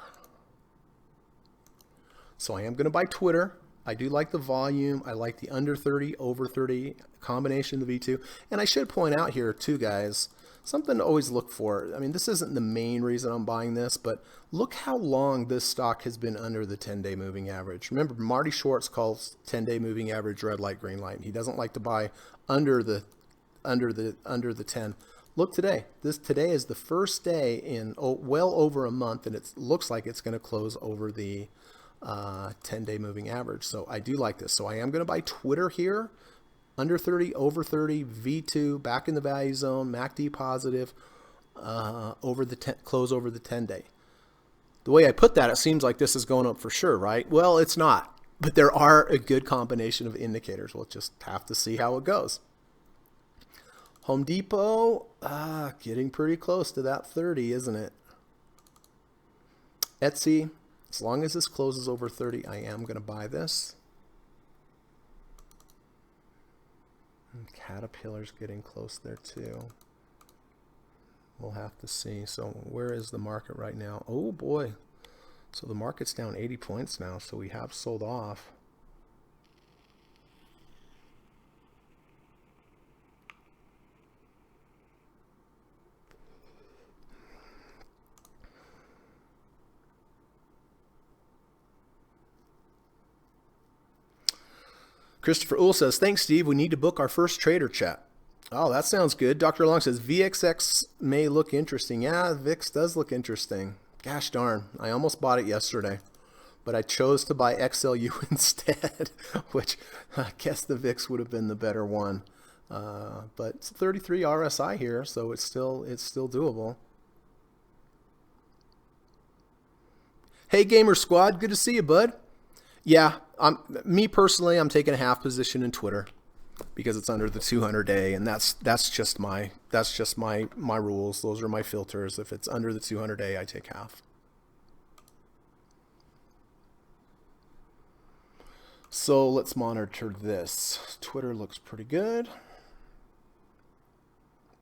So I am going to buy Twitter. I do like the volume. I like the under 30, over 30 combination of the V2. And I should point out here too, guys, something to always look for. I mean, this isn't the main reason I'm buying this, but look how long this stock has been under the 10-day moving average. Remember, Marty Schwartz calls 10-day moving average red light, green light. He doesn't like to buy under the 10. Look today. Today is the first day in well over a month, and it looks like it's going to close over the 10-day moving average. So I do like this. So I am going to buy Twitter here. Under 30, over 30, V2, back in the value zone, MACD positive, over the close over the 10-day. The way I put that, it seems like this is going up for sure, right? Well, it's not, but there are a good combination of indicators. We'll just have to see how it goes. Home Depot, getting pretty close to that 30, isn't it? Etsy, as long as this closes over 30, I am going to buy this. Caterpillar's getting close there too. We'll have to see. So where is the market right now? Oh boy. So the market's down 80 points now, so we have sold off. Christopher Uhl says, thanks, Steve. We need to book our first trader chat. Oh, that sounds good. Dr. Long says, VXX may look interesting. Yeah, VIX does look interesting. Gosh darn, I almost bought it yesterday, but I chose to buy XLU instead, which I guess the VIX would have been the better one. But it's 33 RSI here, so it's still doable. Hey, Gamer Squad, good to see you, bud. Yeah, me personally, I'm taking a half position in Twitter because it's under the 200-day, and that's just my rules. Those are my filters. If it's under the 200-day, I take half. So let's monitor this. Twitter looks pretty good.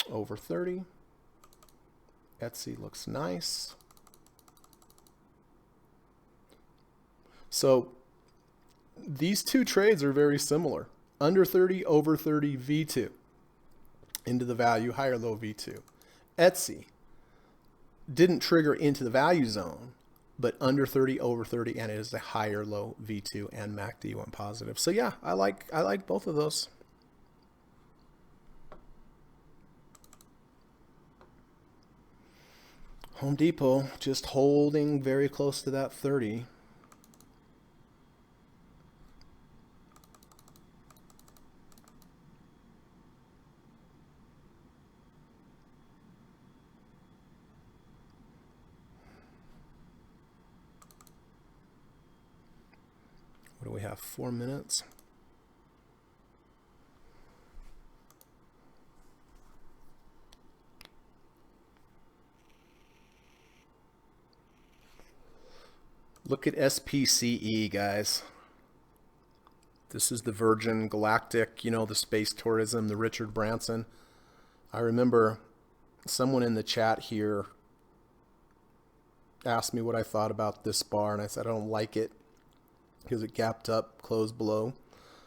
Over 30. Etsy looks nice. So these two trades are very similar. Under 30, over 30, V2. Into the value, higher low V2. Etsy. didn't trigger into the value zone, but under 30, over 30, and it is a higher low V2 and MACD went positive. So yeah, I like both of those. Home Depot just holding very close to that 30. What do we have? 4 minutes. Look at SPCE, guys. This is the Virgin Galactic, you know, the space tourism, the Richard Branson. I remember someone in the chat here asked me what I thought about this bar, and I said I don't like it because it gapped up, closed below.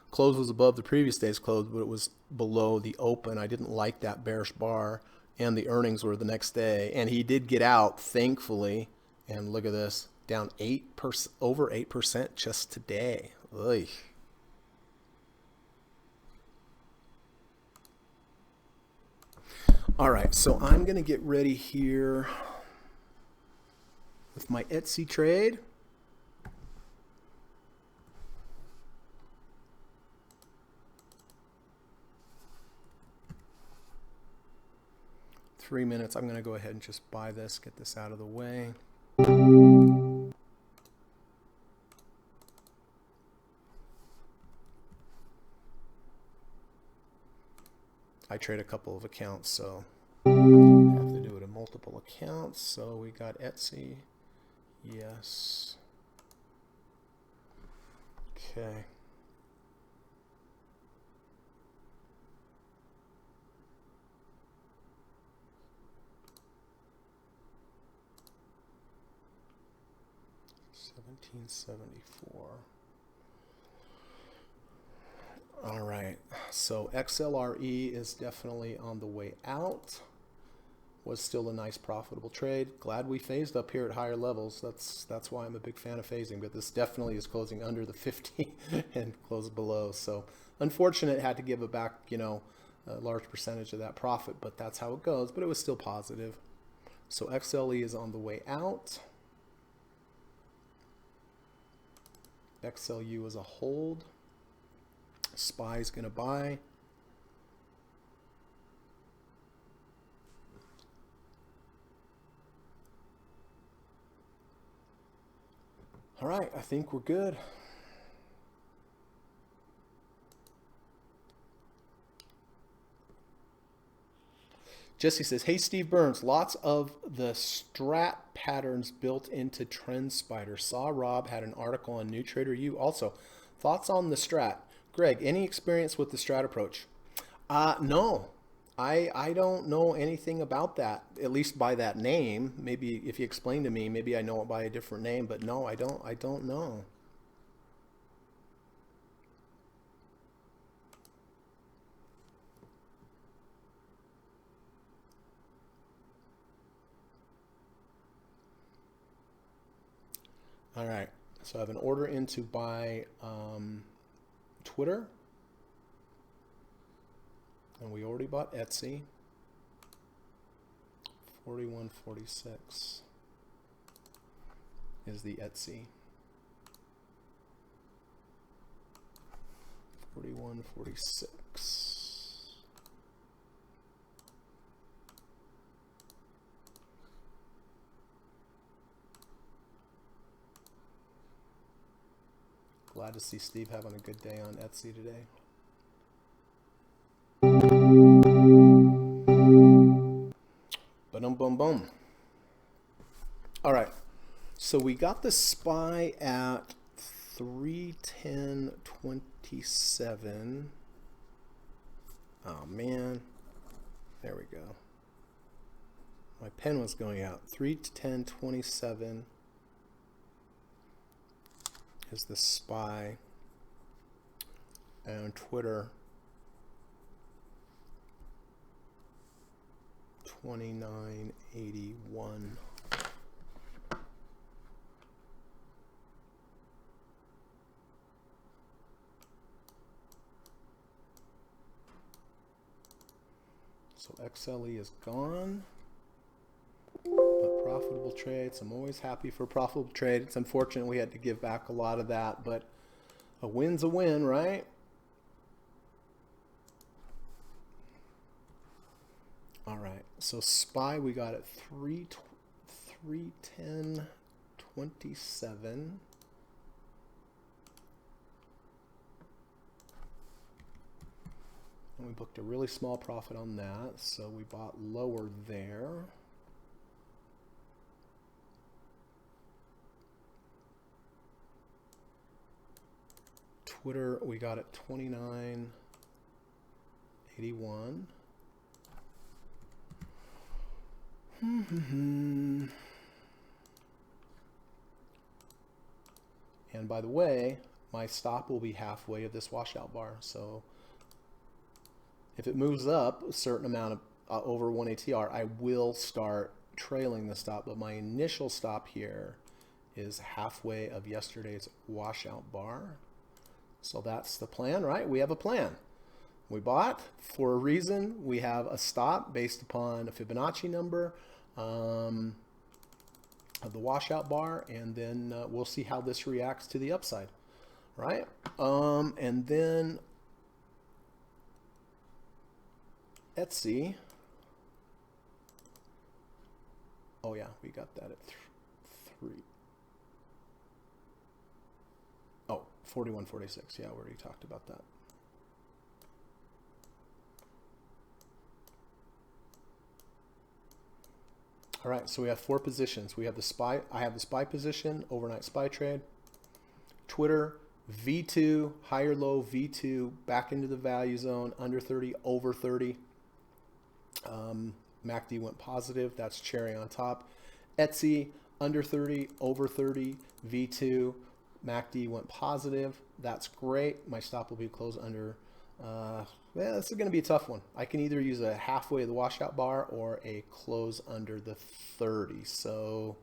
Close was above the previous day's close, but it was below the open. I didn't like that bearish bar, and the earnings were the next day. And he did get out, thankfully. And look at this, down 8%, over 8% just today. Ugh. All right, so I'm going to get ready here with my Etsy trade. Three minutes. I'm going to go ahead and just buy this, get this out of the way. I trade a couple of accounts, so I have to do it in multiple accounts. So we got Etsy. Yes. Okay. $17.74. All right, so XLRE is definitely on the way out. Was still a nice profitable trade. Glad we phased up here at higher levels. That's why I'm a big fan of phasing, but this definitely is closing under the 50 and closed below. So unfortunate, had to give it back, you know, a large percentage of that profit, but that's how it goes. But it was still positive. So XLE is on the way out. XLU is a hold. SPY is going to buy. All right, I think we're good. Jesse says, hey, Steve Burns, lots of the strat patterns built into TrendSpider. Saw Rob had an article on New Trader U. Also, thoughts on the strat? Greg, any experience with the strat approach? No, I don't know anything about that, at least by that name. Maybe if you explain to me, maybe I know it by a different name, but no, I don't know. All right, so I have an order in to buy Twitter, and we already bought Etsy. 41.46 is the Etsy. 41.46. Glad to see Steve having a good day on Etsy today. Boom, boom, boom. All right. So we got the SPY at 310.27. Oh, man. There we go. My pen was going out. 310.27. Is the SPY, and Twitter 29.81. So XLE is gone. But profitable trades, I'm always happy for profitable trade. It's unfortunate we had to give back a lot of that, but a win's a win, right? All right, so SPY we got at 310.27. And we booked a really small profit on that, so we bought lower there. Twitter we got at 29.81. And by the way, my stop will be halfway of this washout bar. So if it moves up a certain amount of over 1 ATR, I will start trailing the stop. But my initial stop here is halfway of yesterday's washout bar. So that's the plan, right? We have a plan. We bought for a reason. We have a stop based upon a Fibonacci number of the washout bar, and then we'll see how this reacts to the upside, right? And then Etsy. Oh yeah, we got that at 41.46. Yeah, we already talked about that. All right, so we have 4 positions. We have the SPY. I have the SPY position, overnight SPY trade. Twitter, V2, higher low, V2, back into the value zone, under 30, over 30. MACD went positive. That's cherry on top. Etsy, under 30, over 30, V2. MACD went positive. That's great. My stop will be closed under. This is going to be a tough one. I can either use a halfway of the washout bar or a close under the 30. So,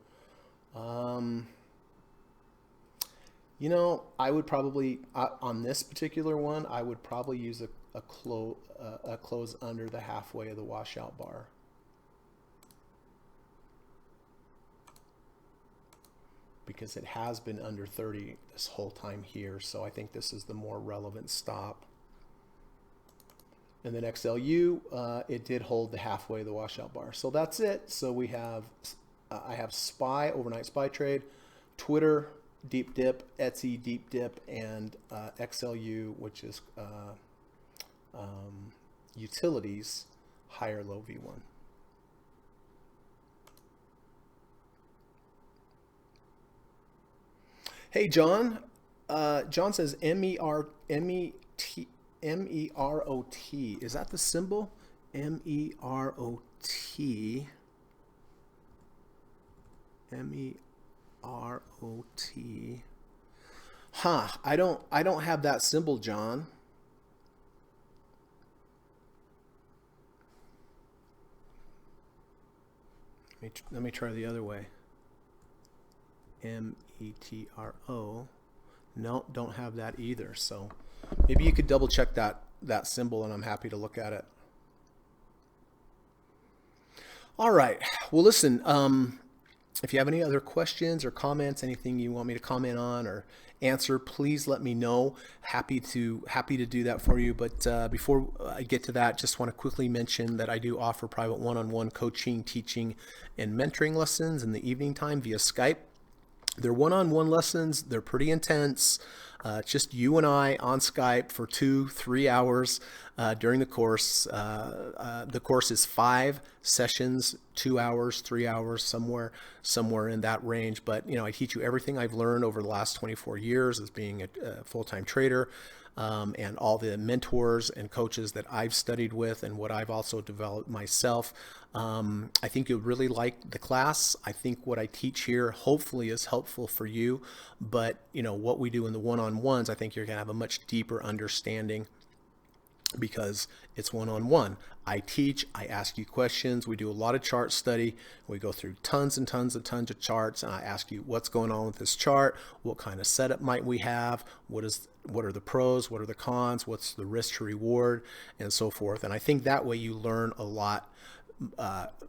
you know, I would probably on this particular one, I would probably use a close under the halfway of the washout bar. Because it has been under 30 this whole time here. So I think this is the more relevant stop. And then XLU, it did hold the halfway of the washout bar. So that's it. So we have, I have SPY, overnight SPY trade, Twitter, deep dip, Etsy, deep dip, and XLU, which is utilities, higher low V1. Hey, John. John says M-E-R-O-T. Is that the symbol? M-E-R-O-T. M-E-R-O-T. Huh. I don't have that symbol, John. Let me try the other way. M-E-T-R-O. No, don't have that either. So maybe you could double check that symbol, and I'm happy to look at it. All right. Well, listen, if you have any other questions or comments, anything you want me to comment on or answer, please let me know. Happy to do that for you. But before I get to that, just want to quickly mention that I do offer private one-on-one coaching, teaching, and mentoring lessons in the evening time via Skype. They're one-on-one lessons. They're pretty intense. Just you and I on Skype for 2-3 hours during the course. The course is 5 sessions, 2 hours, 3 hours, somewhere in that range. But you know, I teach you everything I've learned over the last 24 years as being a full-time trader. And all the mentors and coaches that I've studied with and what I've also developed myself. I think you'll really like the class. I think what I teach here hopefully is helpful for you, but you know what we do in the one-on-ones, I think you're gonna have a much deeper understanding because it's one-on-one. I teach, I ask you questions, we do a lot of chart study, we go through tons of charts, and I ask you what's going on with this chart, what kind of setup might we have, what are the pros, what are the cons, what's the risk to reward, and so forth. And I think that way you learn a lot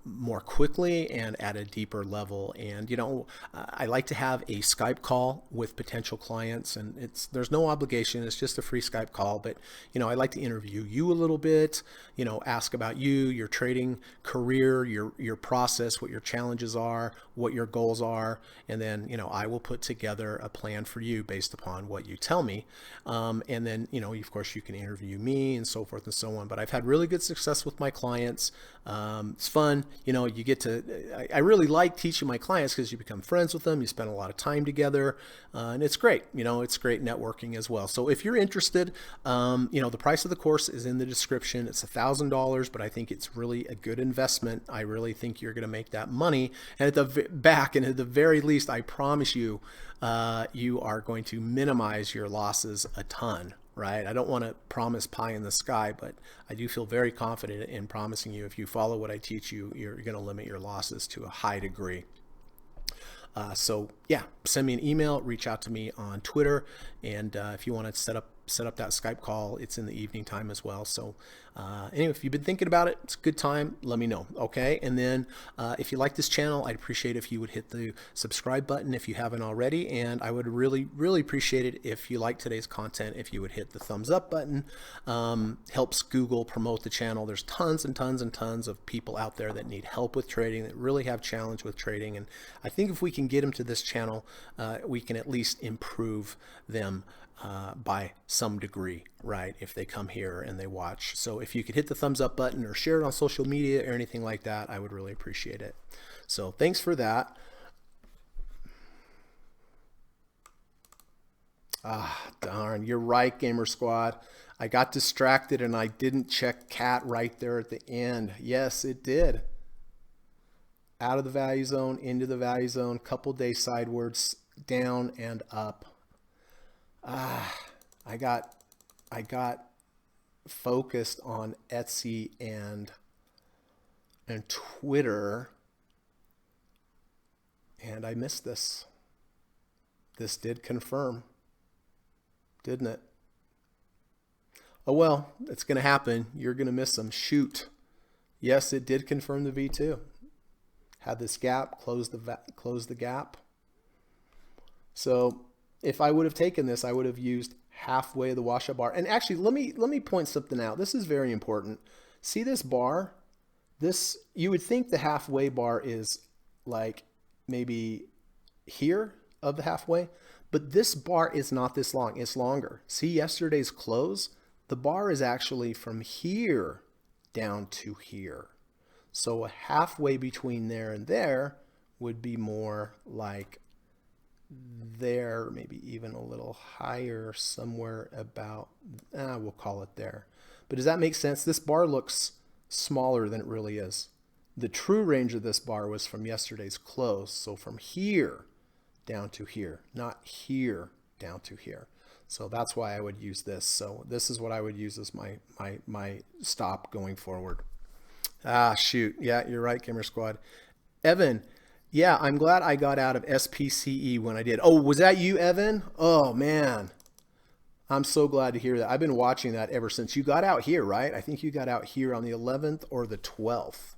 more quickly and at a deeper level. And I like to have a Skype call with potential clients, and there's no obligation, it's just a free Skype call. But I like to interview you a little bit, ask about you, your trading career, your process, what your challenges are, what your goals are, and then I will put together a plan for you based upon what you tell me. And then of course you can interview me and so forth and so on. But I've had really good success with my clients. It's fun. You get to, I really like teaching my clients because you become friends with them. You spend a lot of time together, and it's great. It's great networking as well. So if you're interested, the price of the course is in the description. It's $1,000, but I think it's really a good investment. I really think you're going to make that money. And at the very least, I promise you, you are going to minimize your losses a ton. Right? I don't want to promise pie in the sky, but I do feel very confident in promising you if you follow what I teach you, you're going to limit your losses to a high degree. So yeah, send me an email, reach out to me on Twitter, and if you want to set up that Skype call, it's in the evening time as well. So anyway, if you've been thinking about it, it's a good time, let me know. Okay. And then if you like this channel, I'd appreciate if you would hit the subscribe button if you haven't already. And I would really, really appreciate it if you like today's content, if you would hit the thumbs up button. Helps Google promote the channel. There's tons and tons of people out there that need help with trading, that really have challenge with trading. And I think if we can get them to this channel, we can at least improve them by some degree, right? If they come here and they watch. So if you could hit the thumbs up button or share it on social media or anything like that, I would really appreciate it. So thanks for that. Darn, you're right, Gamer Squad. I got distracted and I didn't check cat right there at the end. Yes, it did. Out of the value zone, into the value zone, couple days sidewards, down and up. I got focused on Etsy and Twitter, and I missed this. This did confirm, didn't it? Oh well, it's going to happen. You're going to miss them. Shoot. Yes, it did confirm the V2. Had this gap, closed the gap. So if I would have taken this, I would have used halfway of the washout bar. And actually, let me point something out. This is very important. See this bar? This, you would think the halfway bar is like maybe here of the halfway, but this bar is not this long. It's longer. See yesterday's close? The bar is actually from here down to here. So a halfway between there and there would be more like there, maybe even a little higher, somewhere about, we'll call it there. But does that make sense? This bar looks smaller than it really is. The true range of this bar was from yesterday's close. So from here down to here, not here down to here. So that's why I would use this. So this is what I would use as my stop going forward. Shoot. Yeah, you're right, Gamer Squad. Evan, yeah, I'm glad I got out of SPCE when I did. Oh, was that you, Evan? Oh, man. I'm so glad to hear that. I've been watching that ever since. You got out here, right? I think you got out here on the 11th or the 12th.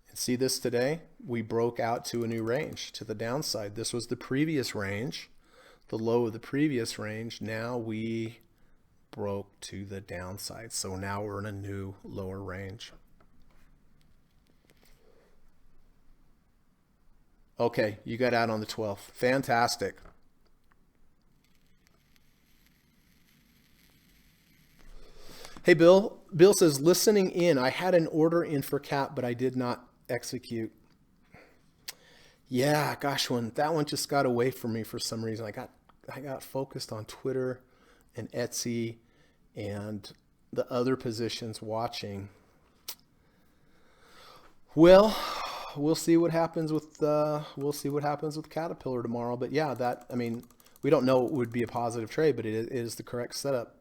And see this today? We broke out to a new range, to the downside. This was the previous range, the low of the previous range. Now we broke to the downside. So now we're in a new lower range. Okay, you got out on the 12th. Fantastic. Hey, Bill. Bill says, listening in. I had an order in for cat, but I did not execute. Yeah, gosh, that one just got away from me for some reason. I got focused on Twitter and Etsy and the other positions watching. Well, we'll see what happens with Caterpillar tomorrow. But yeah, We don't know it would be a positive trade, but it is the correct setup.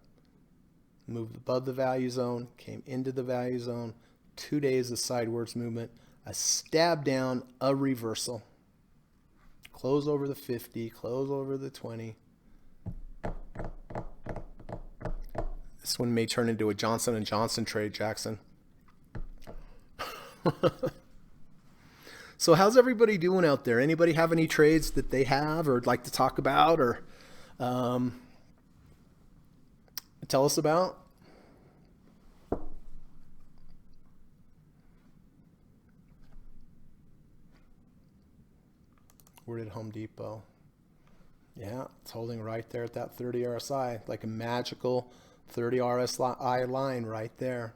Moved above the value zone, came into the value zone, 2 days of sideways movement, a stab down, a reversal. Close over the 50, close over the 20. This one may turn into a Johnson & Johnson trade, Jackson. So how's everybody doing out there? Anybody have any trades that they have or would like to talk about or tell us about? Where did Home Depot? Yeah, it's holding right there at that 30 RSI, like a magical 30 RSI line right there.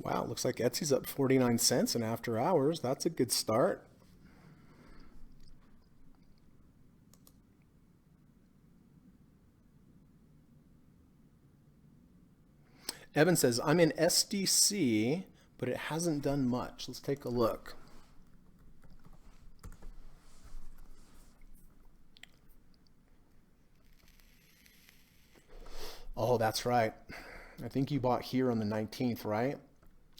Wow, looks like Etsy's up 49 cents in after hours. That's a good start. Evan says, I'm in SDC, but it hasn't done much. Let's take a look. Oh, that's right. I think you bought here on the 19th, right?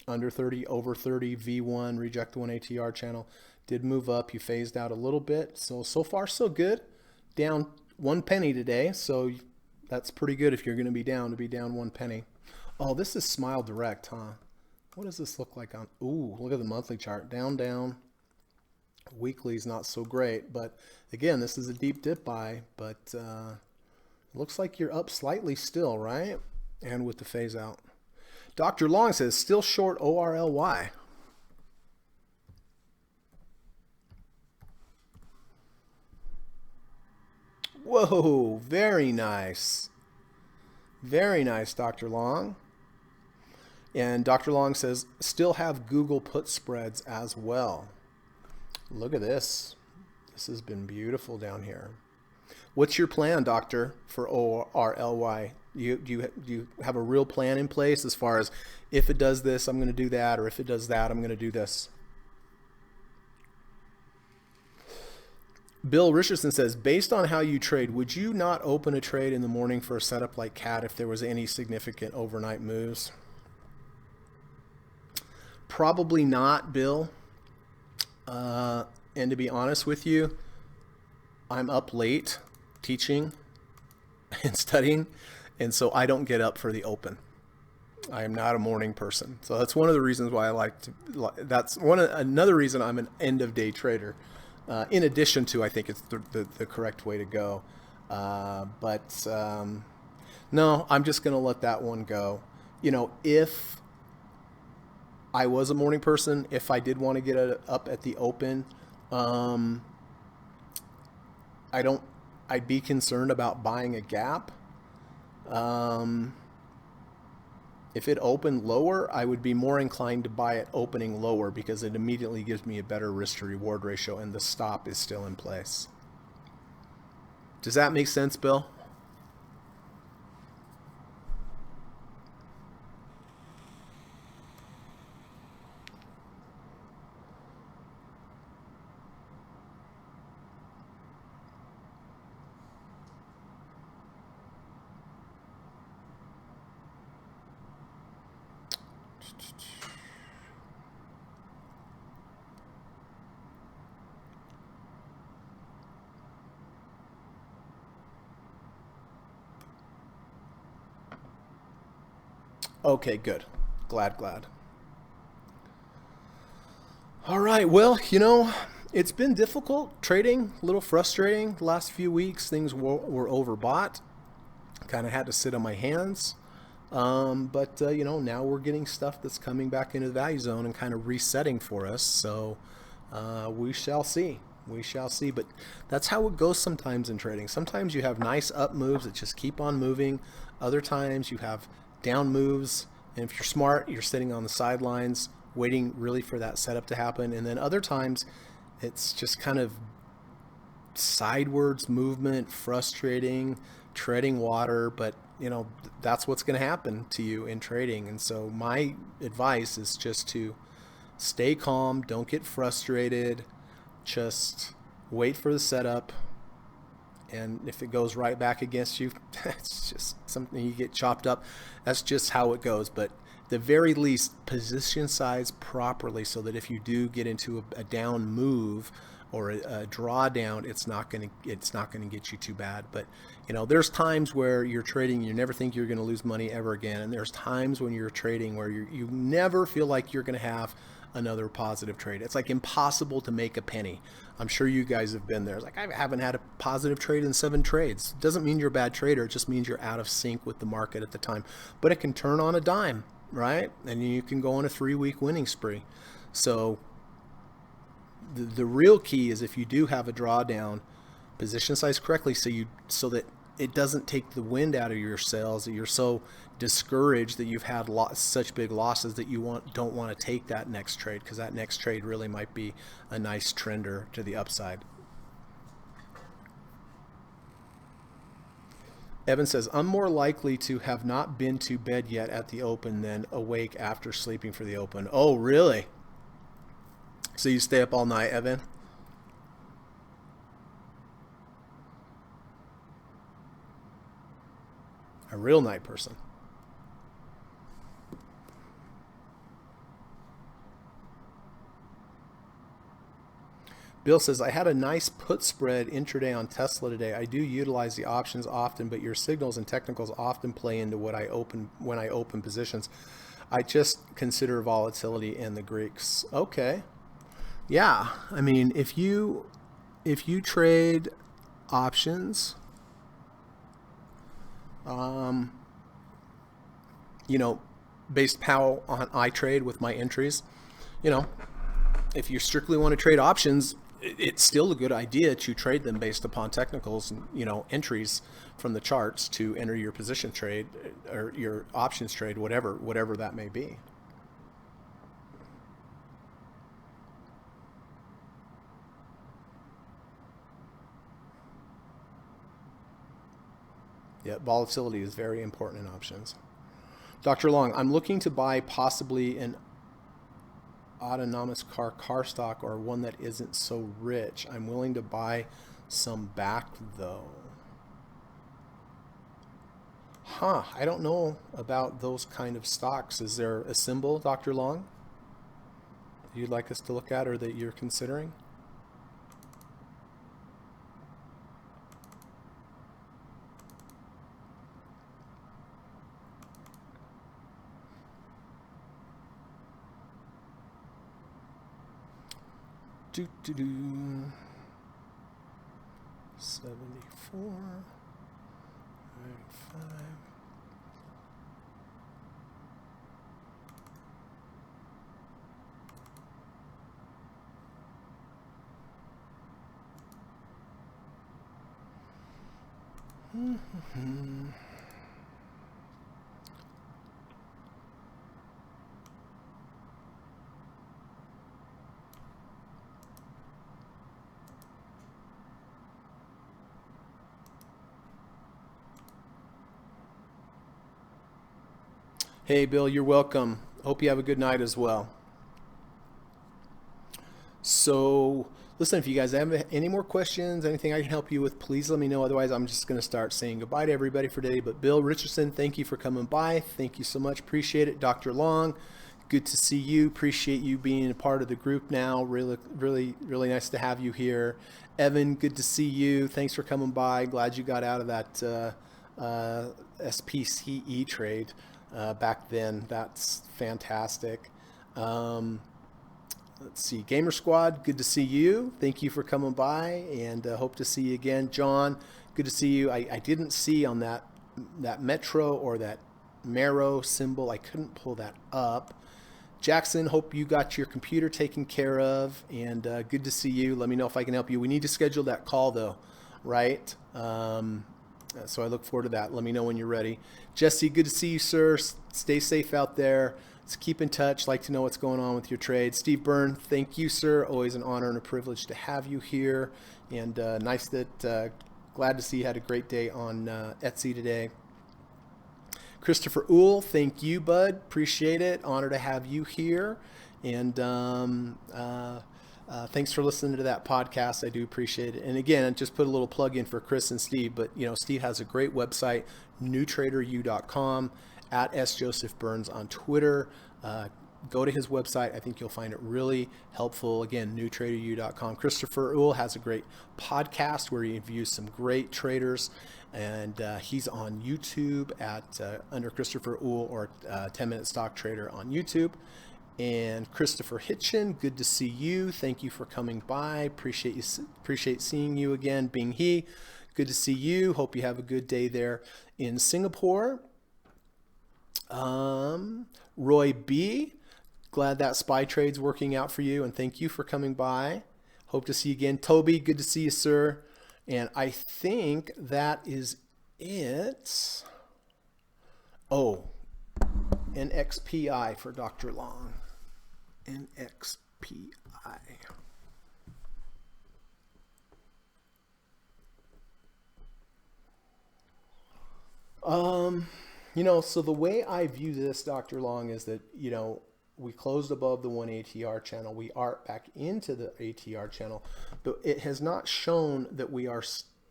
Under 30, over 30, V1, reject 1 ATR channel. Did move up. You phased out a little bit. So far, so good. Down 1 penny today. So that's pretty good if you're going to be down 1 penny. Oh, this is Smile Direct, huh? What does this look like on? Ooh, look at the monthly chart. Down, down. Weekly is not so great. But again, this is a deep dip buy. But looks like you're up slightly still, right? And with the phase out. Dr. Long says, still short ORLY. Whoa, very nice. Very nice, Dr. Long. And Dr. Long says, still have Google put spreads as well. Look at this. This has been beautiful down here. What's your plan, Doctor, for ORLY? Do you have a real plan in place as far as if it does this, I'm going to do that, or if it does that, I'm going to do this? Bill Richardson says, based on how you trade, would you not open a trade in the morning for a setup like CAT if there was any significant overnight moves? Probably not, Bill. And to be honest with you, I'm up late teaching and studying, and so I don't get up for the open. I am not a morning person. So that's one of the reasons why I like to, another reason I'm an end of day trader. In addition to, I think it's the correct way to go. No, I'm just going to let that one go. You know, if I was a morning person, if I did want to get up at the open, I'd be concerned about buying a gap. If it opened lower, I would be more inclined to buy it opening lower because it immediately gives me a better risk to reward ratio and the stop is still in place. Does that make sense, Bill? Okay, good. Glad. All right, well, you know, it's been difficult trading, a little frustrating the last few weeks. Things were overbought. Kind of had to sit on my hands. You know, now we're getting stuff that's coming back into the value zone and kind of resetting for us. So we shall see. We shall see. But that's how it goes sometimes in trading. Sometimes you have nice up moves that just keep on moving. Other times you have down moves. And if you're smart, you're sitting on the sidelines waiting really for that setup to happen. And then other times it's just kind of sidewards movement, frustrating, treading water, but that's what's going to happen to you in trading. And so my advice is just to stay calm, don't get frustrated, just wait for the setup. And if it goes right back against you, that's just something you get chopped up. That's just how it goes. But at the very least, position size properly so that if you do get into a down move or a drawdown, it's not going to get you too bad. But there's times where you're trading, you never think you're going to lose money ever again, and there's times when you're trading where you never feel like you're going to have another positive trade. It's like impossible to make a penny. I'm sure you guys have been there. It's like, I haven't had a positive trade in 7 trades. It doesn't mean you're a bad trader. It just means you're out of sync with the market at the time. But it can turn on a dime, right? And you can go on a 3-week winning spree. So the real key is, if you do have a drawdown, position size correctly so that it doesn't take the wind out of your sails, that you're so discouraged that you've had such big losses that you don't want to take that next trade, because that next trade really might be a nice trender to the upside. Evan says, I'm more likely to have not been to bed yet at the open than awake after sleeping for the open. Oh, really? So you stay up all night, Evan? A real night person. Bill says, I had a nice put spread intraday on Tesla today. I do utilize the options often, but your signals and technicals often play into when I open positions. I just consider volatility and the Greeks. Okay. Yeah. I mean, if you trade options, based how on I trade with my entries, if you strictly want to trade options, it's still a good idea to trade them based upon technicals and, entries from the charts to enter your position trade or your options trade, whatever that may be. Yeah, volatility is very important in options. Dr. Long, I'm looking to buy possibly an autonomous car stock, or one that isn't so rich. I'm willing to buy some back though. I don't know about those kind of stocks. Is there a symbol, Dr. Long, you'd like us to look at or that you're considering? Do 74 95. Hey, Bill, you're welcome. Hope you have a good night as well. So, listen, if you guys have any more questions, anything I can help you with, please let me know. Otherwise, I'm just going to start saying goodbye to everybody for today. But Bill Richardson, thank you for coming by. Thank you so much. Appreciate it. Dr. Long, good to see you. Appreciate you being a part of the group now. Really, really, really nice to have you here. Evan, good to see you. Thanks for coming by. Glad you got out of that SPCE trade back then. That's fantastic. Let's see, Gamer Squad, good to see you. Thank you for coming by, and hope to see you again. John, good to see you. I didn't see on that Metro or that Marrow symbol. I couldn't pull that up. Jackson, hope you got your computer taken care of, and good to see you. Let me know if I can help you. We need to schedule that call though, right? So I look forward to that. Let me know when you're ready. Jesse, good to see you, sir. Stay safe out there. Let's keep in touch. Like to know what's going on with your trade. Steve Byrne, thank you, sir. Always an honor and a privilege to have you here. And nice that, glad to see you had a great day on Etsy today. Christopher Uhl, thank you, bud. Appreciate it. Honor to have you here. And thanks for listening to that podcast. I do appreciate it. And again, just put a little plug in for Chris and Steve. But, Steve has a great website, newtraderu.com, at @SJosephBurns on Twitter. Go to his website. I think you'll find it really helpful. Again, newtraderu.com. Christopher Uhl has a great podcast where he interviews some great traders. And he's on YouTube at under Christopher Uhl or 10-Minute Stock Trader on YouTube. And Christopher Hitchin, good to see you. Thank you for coming by. Appreciate seeing you again. Bing He, good to see you. Hope you have a good day there in Singapore. Roy B, glad that SPY trade's working out for you, and thank you for coming by. Hope to see you again. Toby, good to see you, sir. And I think that is it. Oh, NXPI for Dr. Long. NXPI. So the way I view this, Dr. Long, is that, we closed above the 1 ATR channel. We are back into the ATR channel, but it has not shown that we are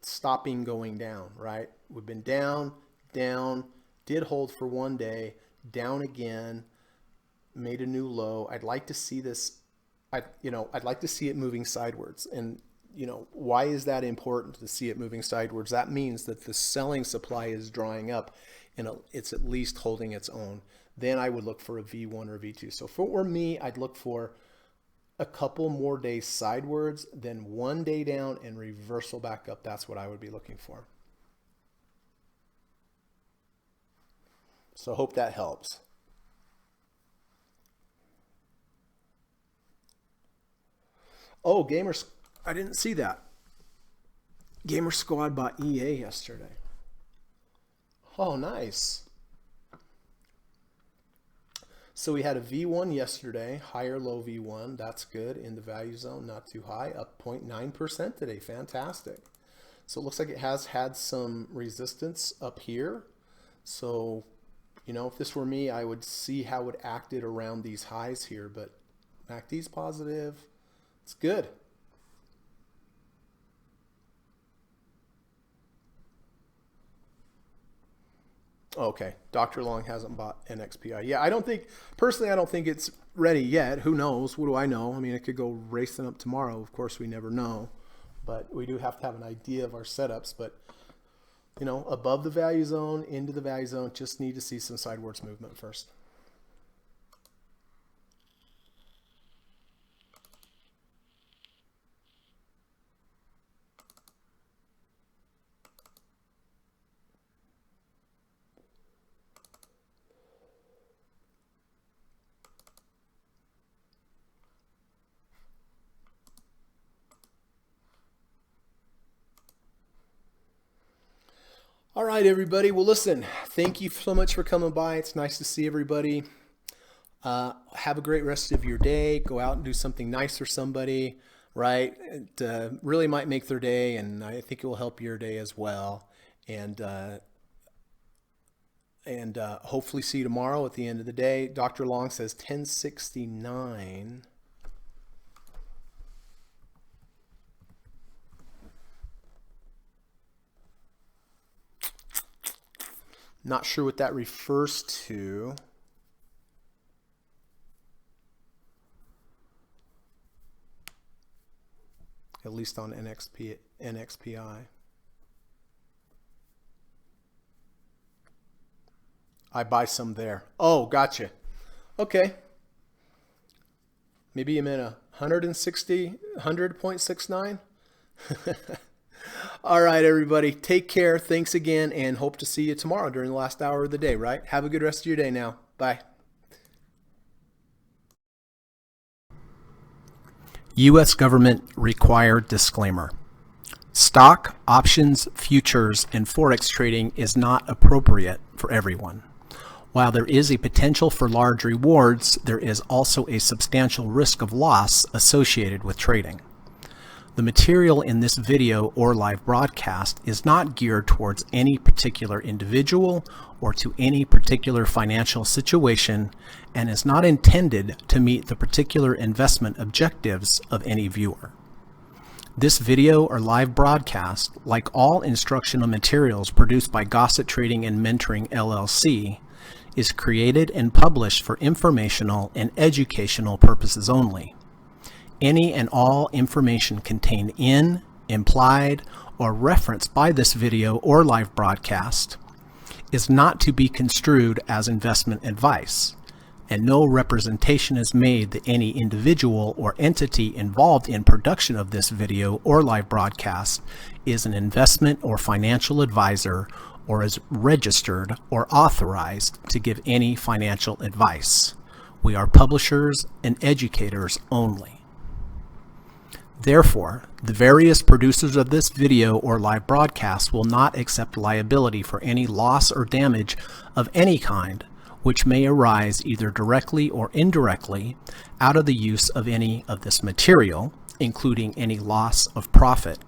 stopping going down, right? We've been down, did hold for one day, down again, made a new low. I'd like to see this, I'd like to see it moving sideways. And, why is that important to see it moving sideways? That means that the selling supply is drying up and it's at least holding its own. Then I would look for a V1 or V2. So for me, I'd look for a couple more days sideways, then one day down and reversal back up. That's what I would be looking for. So hope that helps. Oh, Gamers, I didn't see that. Gamer Squad bought EA yesterday. Oh, nice. So we had a V1 yesterday, higher low V1. That's good in the value zone, not too high, up 0.9% today. Fantastic. So it looks like it has had some resistance up here. So, if this were me, I would see how it acted around these highs here, but MACD's positive. It's good. Okay, Dr. Long hasn't bought NXPI. Yeah, I don't think it's ready yet. Who knows? What do I know? I mean, it could go racing up tomorrow. Of course, we never know. But we do have to have an idea of our setups. But, above the value zone, into the value zone, just need to see some sideways movement first. All right, everybody. Well, listen, thank you so much for coming by. It's nice to see everybody. Have a great rest of your day. Go out and do something nice for somebody, right? It really might make their day, and I think it will help your day as well. And hopefully see you tomorrow at the end of the day. Dr. Long says 1069. Not sure what that refers to. At least on NXPI. I buy some there. Oh, gotcha. Okay. Maybe you meant 100.69? All right, everybody. Take care. Thanks again, and hope to see you tomorrow during the last hour of the day, right? Have a good rest of your day now. Bye. U.S. government required disclaimer. Stock, options, futures, and forex trading is not appropriate for everyone. While there is a potential for large rewards, there is also a substantial risk of loss associated with trading. The material in this video or live broadcast is not geared towards any particular individual or to any particular financial situation and is not intended to meet the particular investment objectives of any viewer. This video or live broadcast, like all instructional materials produced by Gossett Trading and Mentoring LLC, is created and published for informational and educational purposes only. Any and all information contained in, implied, or referenced by this video or live broadcast is not to be construed as investment advice, and no representation is made that any individual or entity involved in production of this video or live broadcast is an investment or financial advisor or is registered or authorized to give any financial advice. We are publishers and educators only. Therefore, the various producers of this video or live broadcast will not accept liability for any loss or damage of any kind which may arise either directly or indirectly out of the use of any of this material, including any loss of profit.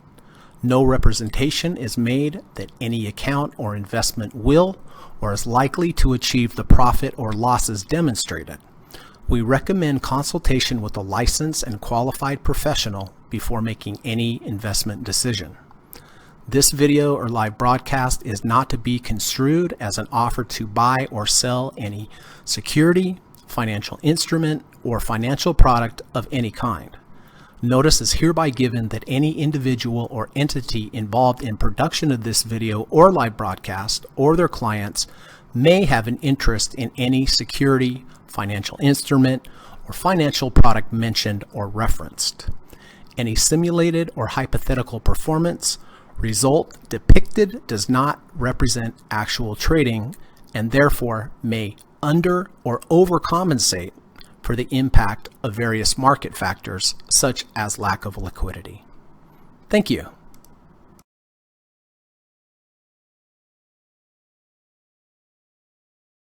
No representation is made that any account or investment will or is likely to achieve the profit or losses demonstrated. We recommend consultation with a licensed and qualified professional before making any investment decision. This video or live broadcast is not to be construed as an offer to buy or sell any security, financial instrument, or financial product of any kind. Notice is hereby given that any individual or entity involved in production of this video or live broadcast or their clients may have an interest in any security, financial instrument, or financial product mentioned or referenced. Any simulated or hypothetical performance result depicted does not represent actual trading and therefore may under or overcompensate for the impact of various market factors such as lack of liquidity. Thank you.